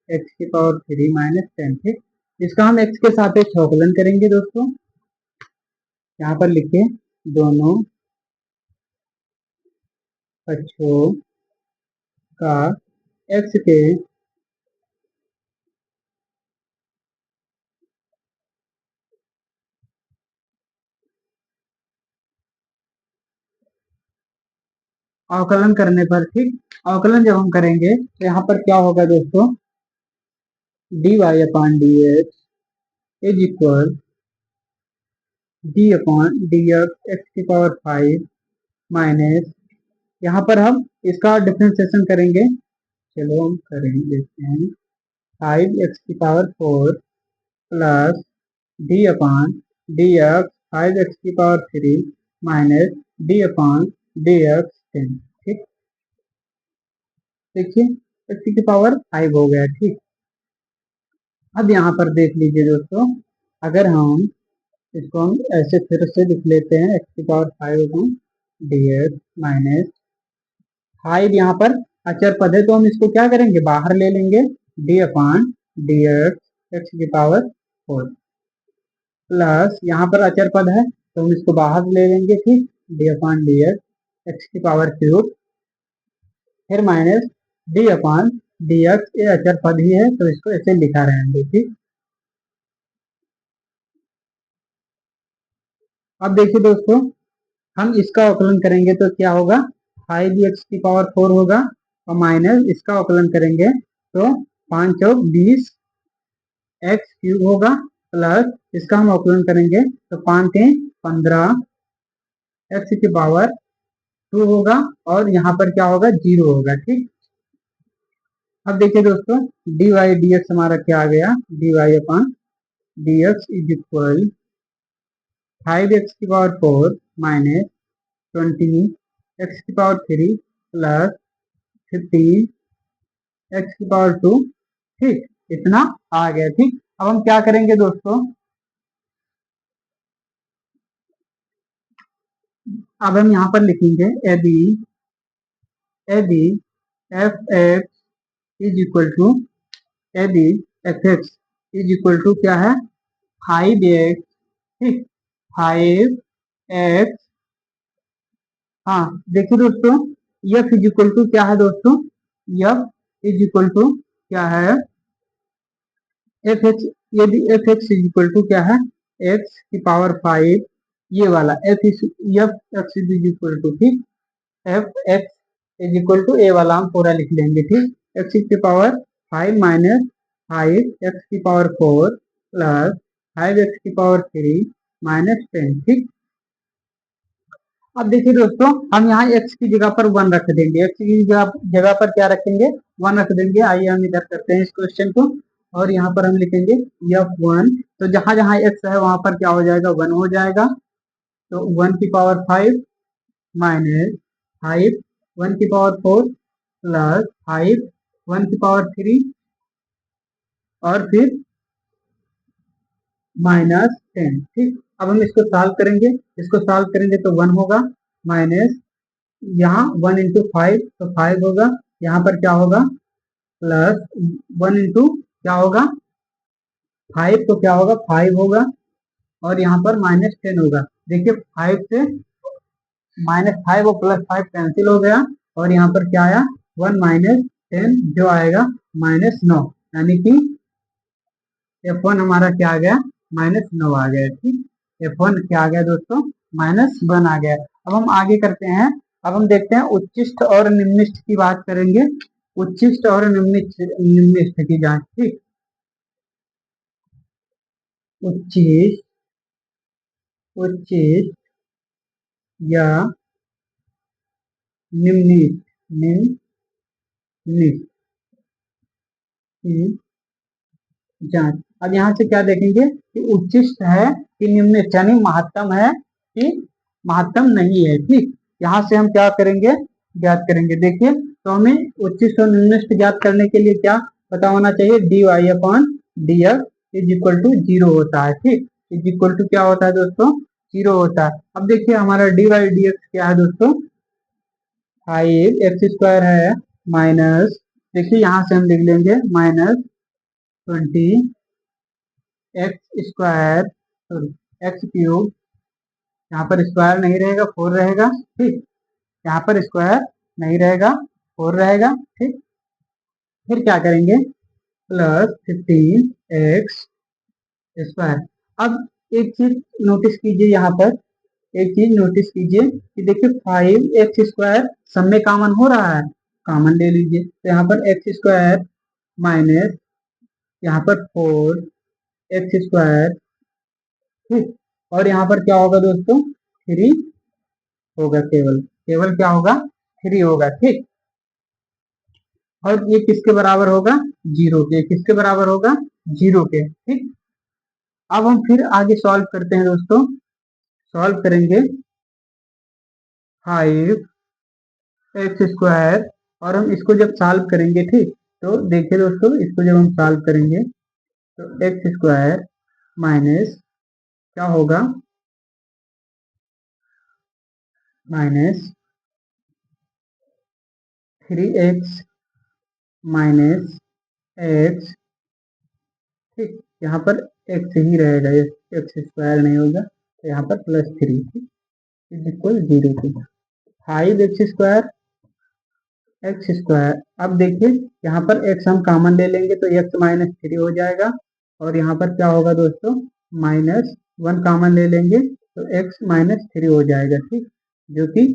[SPEAKER 1] एक्स की पावर 3 माइनस 10, ठीक। इसका हम x के सापेक्ष अवकलन करेंगे दोस्तों। यहाँ पर लिखे दोनों पक्षों का x के अवकलन करने पर, ठीक, अवकलन जब हम करेंगे तो यहाँ पर क्या होगा दोस्तों, dy upon D x is equal D upon D x की पावर 5 माइनस, यहाँ पर हम इसका डिफ्रेंसिएशन करेंगे, चलो हम करेंगे, देखते हैं, 5 एक्स की power 4 plus d upon D x 5 x की power 3 minus d upon D x 10, ठीक। देखिए एक्स की पावर 5 हो गया, ठीक। अब यहाँ पर देख लीजिए दोस्तों, अगर हम इसको हम ऐसे फिर से लिख लेते हैं, एक्स की पावर 5 डी एक्स माइनस 5, यहाँ पर अचर पद है तो हम इसको क्या करेंगे बाहर ले लेंगे, D upon D x x की पावर 4 प्लस यहाँ पर अचर पद है तो हम इसको बाहर ले लेंगे, ठीक, D upon D x x की पावर क्यूब, फिर minus d upon D x, ये अचर पद ही है तो इसको ऐसे लिखा रहेंगे, ठीक। अब देखिए दोस्तों, हम इसका अवकलन करेंगे तो क्या होगा, 5 एक्स की पावर 4 होगा, और माइनस इसका अवकलन करेंगे तो 5 चौक 20 एक्स क्यूब होगा, प्लस इसका हम अवकलन करेंगे तो 5 3 15 एक्स की पावर 2 होगा, और यहाँ पर क्या होगा 0 होगा, ठीक। अब देखिए दोस्तों, डी वाई डी एक्स हमारा क्या आ गया, d Y upon D x is equal 5 x की पावर 4 माइनस 20 एक्स की पावर 3 प्लस 15 एक्स की पावर 2, ठीक, इतना आ गया, ठीक। अब हम क्या करेंगे दोस्तों, अब हम यहाँ पर लिखेंगे यदि यदि f x is equal to, यदि f x is equal to क्या है 5 एक्स, ठीक, 5 एक्स, हाँ देखिए दोस्तों, एफ इज इक्वल टू क्या है दोस्तों, एफ इज इक्वल टू क्या है एफ एक्स, यदि f x is equal to क्या है, एक्स की पावर 5, ये वाला f x is equal to, ठीक, f x is equal to a वाला हम पूरा लिख लेंगे, ठीक, एक्स की पावर 5 माइनस 5 एक्स की पावर 4 प्लस 5 एक्स की पावर 3 माइनस 10, ठीक। अब देखिए दोस्तों, हम यहाँ x की जगह पर 1 रख देंगे, x की जगह पर क्या रखेंगे, 1 रख देंगे। आइए हम इधर करते हैं इस क्वेश्चन को, और यहाँ पर हम लिखेंगे f1। तो जहां जहां x है वहां पर क्या हो जाएगा, 1 हो जाएगा। तो 1 की पावर 5 माइनस 5 1 की पावर 4 प्लस 5 1 की पावर 3 और फिर माइनस 10, ठीक। अब हम इसको सॉल्व करेंगे, इसको सॉल्व करेंगे तो 1 होगा, माइनस यहाँ 1 इंटू 5 तो 5 होगा, यहाँ पर क्या होगा, प्लस 1 इंटू क्या होगा 5 तो क्या होगा 5 होगा, और यहाँ पर माइनस 10 होगा। देखिए 5 से -5 और +5 कैंसिल हो गया, और यहाँ पर क्या आया 1 माइनस 10 जो आएगा -9, यानी कि F1 हमारा क्या आ गया, -9 आ गया, ठीक। F1 क्या आ गया दोस्तों, -1 आ गया। अब हम आगे करते हैं, अब हम देखते हैं उच्चिष्ट और निम्निष्ठ की बात करेंगे, उच्चिष्ट और निम्निष्ठ की जांच, ठीक। उच्चिष्ट, उच्चिष्ट या निम्निष्ठ, निम्निष्ठ की जांच। अब यहाँ से क्या देखेंगे कि उच्चिष्ट है कि निम्निष्ठ, यानी महत्तम है कि महत्तम नहीं है, ठीक। यहाँ से हम क्या करेंगे, ज्ञात करेंगे। देखिए, तो हमें उच्चिष्ट और निम्निष्ठ ज्ञात करने के लिए क्या पता होना चाहिए, d Y upon D x is equal to 0 होता है, ठीक। इज इक्वल टू क्या होता है दोस्तों, 0 होता है। अब देखिए हमारा डी वाई डी एक्स क्या है दोस्तों, 5 x² है माइनस, देखिए यहाँ से हम लिख लेंगे -20 x², सॉरी x³, यहाँ पर स्क्वायर नहीं रहेगा 4 रहेगा, ठीक। यहाँ पर स्क्वायर नहीं रहेगा 4 रहेगा, ठीक। फिर क्या करेंगे, +15 x²। अब एक चीज नोटिस कीजिए, यहाँ पर एक चीज नोटिस कीजिए कि देखिए 5 x² सब में कॉमन हो रहा है, कॉमन ले लीजिए। तो यहाँ पर x² माइनस यहाँ पर 4 x², ठीक। और यहाँ पर क्या होगा दोस्तों, 3 होगा, केवल केवल क्या होगा, 3 होगा, ठीक। और ये किसके बराबर होगा, 0 के, किसके बराबर होगा, 0 के, ठीक। अब हम फिर आगे सॉल्व करते हैं दोस्तों, सॉल्व करेंगे 5 x², और हम इसको जब सॉल्व करेंगे, ठीक, तो देखिए दोस्तों, इसको जब हम सॉल्व करेंगे तो x² माइनस क्या होगा, -3x माइनस x, ठीक। यहाँ पर x ही रहेगा, x² नहीं होगा, तो यहाँ पर +3, ठीक, इज इक्वल 0 टू 5 x² अब देखिए यहाँ पर x हम कॉमन ले लेंगे तो x -3 हो जाएगा, और यहाँ पर क्या होगा दोस्तों, -1 कॉमन ले लेंगे तो x -3 हो जाएगा, ठीक, जो कि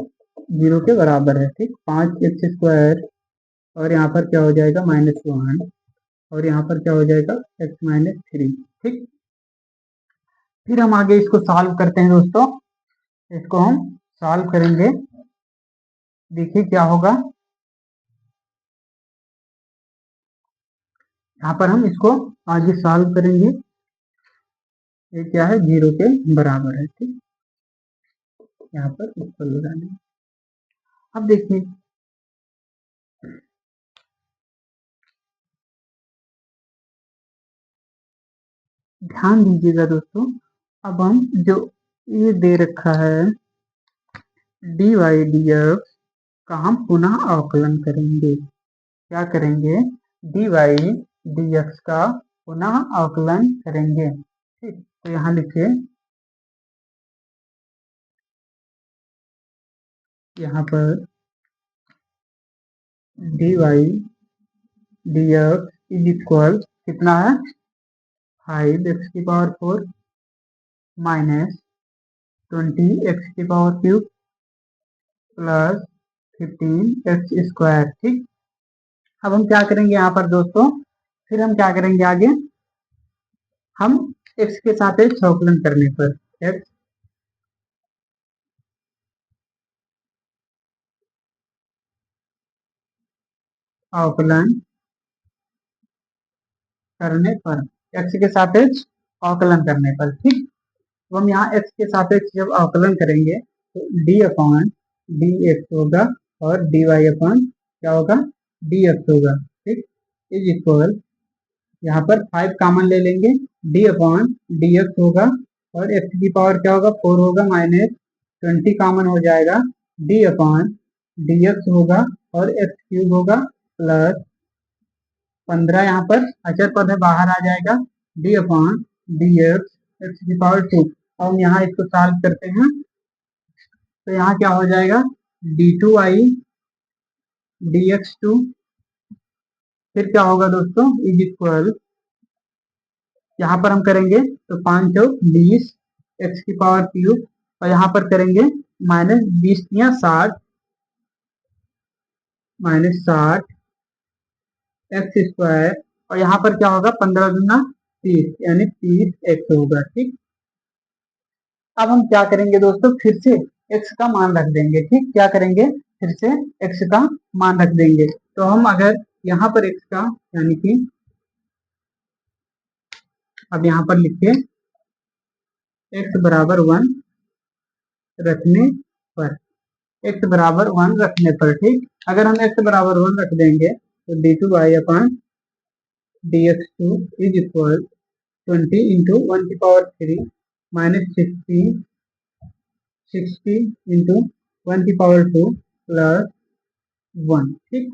[SPEAKER 1] 0 के बराबर है, ठीक। 5 x², और यहाँ पर क्या हो जाएगा -1, और यहाँ पर क्या हो जाएगा x -3, ठीक। फिर हम आगे इसको सॉल्व करते हैं दोस्तों, इसको हम सॉल्व करेंगे, देखिए क्या होगा, यहाँ पर हम इसको आगे सॉल्व करेंगे, ये क्या है 0 के बराबर है, ठीक। यहाँ पर इक्वल लगा देंगे। अब देखिए, ध्यान दीजिएगा दोस्तों, अब हम जो ये दे रखा है डी वाई डी एक्स का हम पुनः अवकलन करेंगे, क्या करेंगे, डी वाई डी एक्स का पुनः अवकलन करेंगे, ठीक। तो यहाँ लिखिए, यहाँ पर d Y D x is equal कितना है, 5x⁴ minus 20x³ plus 15x²। ठीक, अब हम क्या करेंगे यहाँ पर दोस्तों, फिर हम क्या करेंगे आगे, हम x के सापेक्ष अवकलन करने पर x अवकलन करने पर, x के सापेक्ष अवकलन करने पर। ठीक, तो हम यहाँ x के सापेक्ष जब अवकलन करेंगे तो d/dx होगा और dy/ क्या होगा, dx होगा। ठीक, इज इक्वल, यहाँ पर 5 कॉमन ले लेंगे, d/dx होगा और x की पावर क्या होगा, 4 होगा, माइनस 20 कॉमन हो जाएगा, d/dx होगा और x³ होगा प्लस 15 यहाँ पर अचर पद है, बाहर आ जाएगा, d/dx x⁴। अब हम यहाँ इसको सॉल्व करते हैं तो यहाँ क्या हो जाएगा, d2y dx2, फिर क्या होगा दोस्तों, इज इक्वल, यहाँ पर हम करेंगे तो 5 चौक 20 x³ और यहाँ पर करेंगे माइनस 20 या 60 माइनस 60 x² और यहाँ पर क्या होगा, 15 दूना 30 यानी 30x होगा। ठीक, अब हम क्या करेंगे दोस्तों, फिर से x का मान रख देंगे। ठीक, क्या करेंगे, फिर से x का मान रख देंगे। तो हम अगर यहाँ पर x का, यानी कि अब यहाँ पर लिखिए x बराबर 1 रखने पर, x बराबर 1 रखने पर। ठीक, अगर हम x बराबर 1 रख देंगे तो d2y/dx2 is equal 20 into 1³ minus 60 into 1² plus 1। ठीक,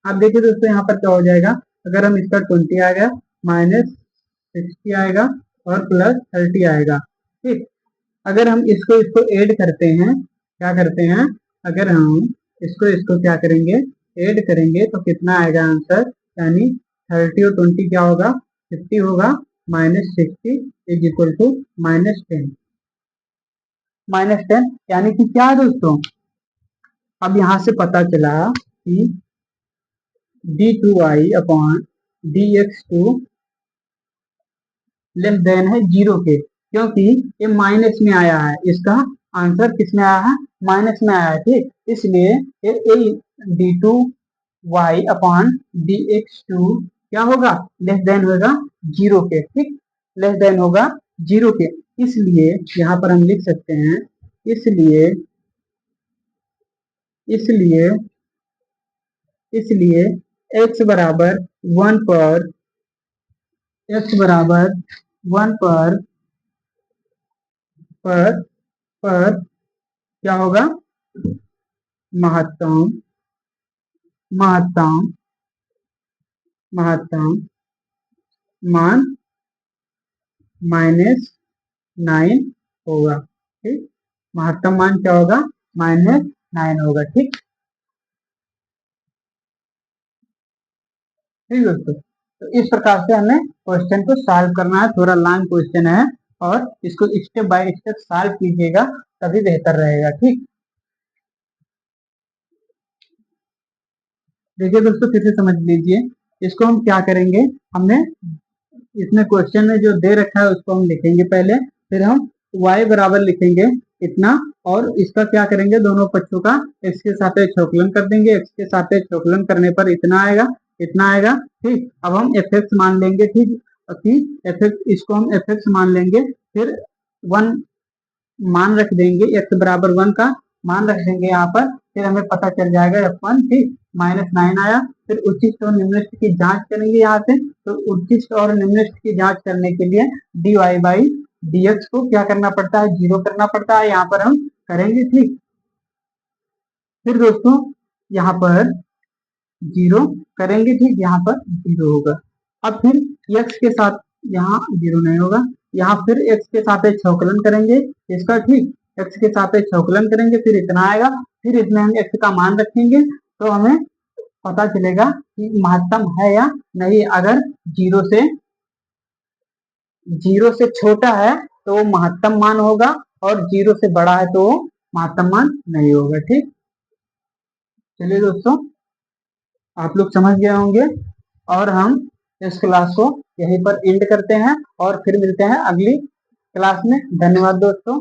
[SPEAKER 1] अब देखिए दोस्तों यहाँ पर क्या हो जाएगा, अगर हम इसका 20 आएगा, माइनस 60 आएगा और प्लस 30 आएगा। ठीक, अगर हम इसको ऐड करते हैं, क्या करते हैं, अगर हम इसको क्या करेंगे, ऐड करेंगे तो कितना आएगा आंसर, यानी 30 और 20 क्या होगा, 50 होगा, माइनस 60 इज इक्वल टू -10। -10 यानी कि क्या है दोस्तों, अब यहां से पता चला कि d2y/dx2 लेस देन है 0 के, क्योंकि ये माइनस में आया है, इसका आंसर किस में आया है, माइनस में आया है। ठीक, इसलिए ये d2y/dx2 क्या होगा, लेस देन होगा 0 के। ठीक, लेस देन होगा 0 के, इसलिए यहाँ पर हम लिख सकते हैं, इसलिए इसलिए इसलिए x बराबर 1 पर, x बराबर 1 पर क्या होगा, महत्तम महत्तम महत्तम मान -9 होगा। ठीक, महत्तम मान क्या होगा, -9 होगा। ठीक, ठीक दोस्तों, तो इस प्रकार से हमें क्वेश्चन को सॉल्व करना है, थोड़ा लॉन्ग क्वेश्चन है और इसको स्टेप बाय स्टेप सॉल्व कीजिएगा तभी बेहतर रहेगा। ठीक, देखिए दोस्तों फिर से समझ लीजिए, इसको हम क्या करेंगे, हमने इसमें क्वेश्चन में जो दे रखा है उसको हम लिखेंगे पहले, फिर हम y बराबर लिखेंगे इतना और इसका क्या करेंगे, दोनों पक्षों का x के सापेक्ष अवकलन कर देंगे, x के सापेक्ष अवकलन करने पर इतना आएगा, इतना आएगा। ठीक, अब हम fx मान लेंगे, ठीक, कि fx, इसको हम fx मान लेंगे, फिर 1 मान रख देंगे, x बराबर 1 का मान रख देंगे यहाँ पर, फिर हमें पता चल जाएगा f1। ठीक, -9 आया, फिर उच्चिष्ट और निम्नलिखित की जांच करेंगे यहाँ से, तो उच्चिष्ट और निम्नलिखित की जांच करने के लिए dy/dx को क्या करना पड़ता है, 0 करना पड़ता है, यहाँ पर हम करेंगे। ठीक, फिर दोस्तों यहाँ पर 0 करेंगे, ठीक, यहाँ पर 0 होगा। अब फिर x के साथ यहाँ 0 नहीं होगा, यहाँ फिर x के सापेक्ष अवकलन करेंगे इसका। ठीक, x के सापेक्ष अवकलन करेंगे, फिर इतना आएगा, फिर इसमें हम x का मान रखेंगे तो हमें पता चलेगा कि महत्तम है या नहीं। अगर 0 से जीरो से छोटा है तो वो महत्तम मान होगा, और जीरो से बड़ा है तो वो महत्तम मान नहीं होगा। ठीक, चलिए दोस्तों, आप लोग समझ गए होंगे, और हम इस क्लास को यहीं पर एंड करते हैं और फिर मिलते हैं अगली क्लास में। धन्यवाद दोस्तों।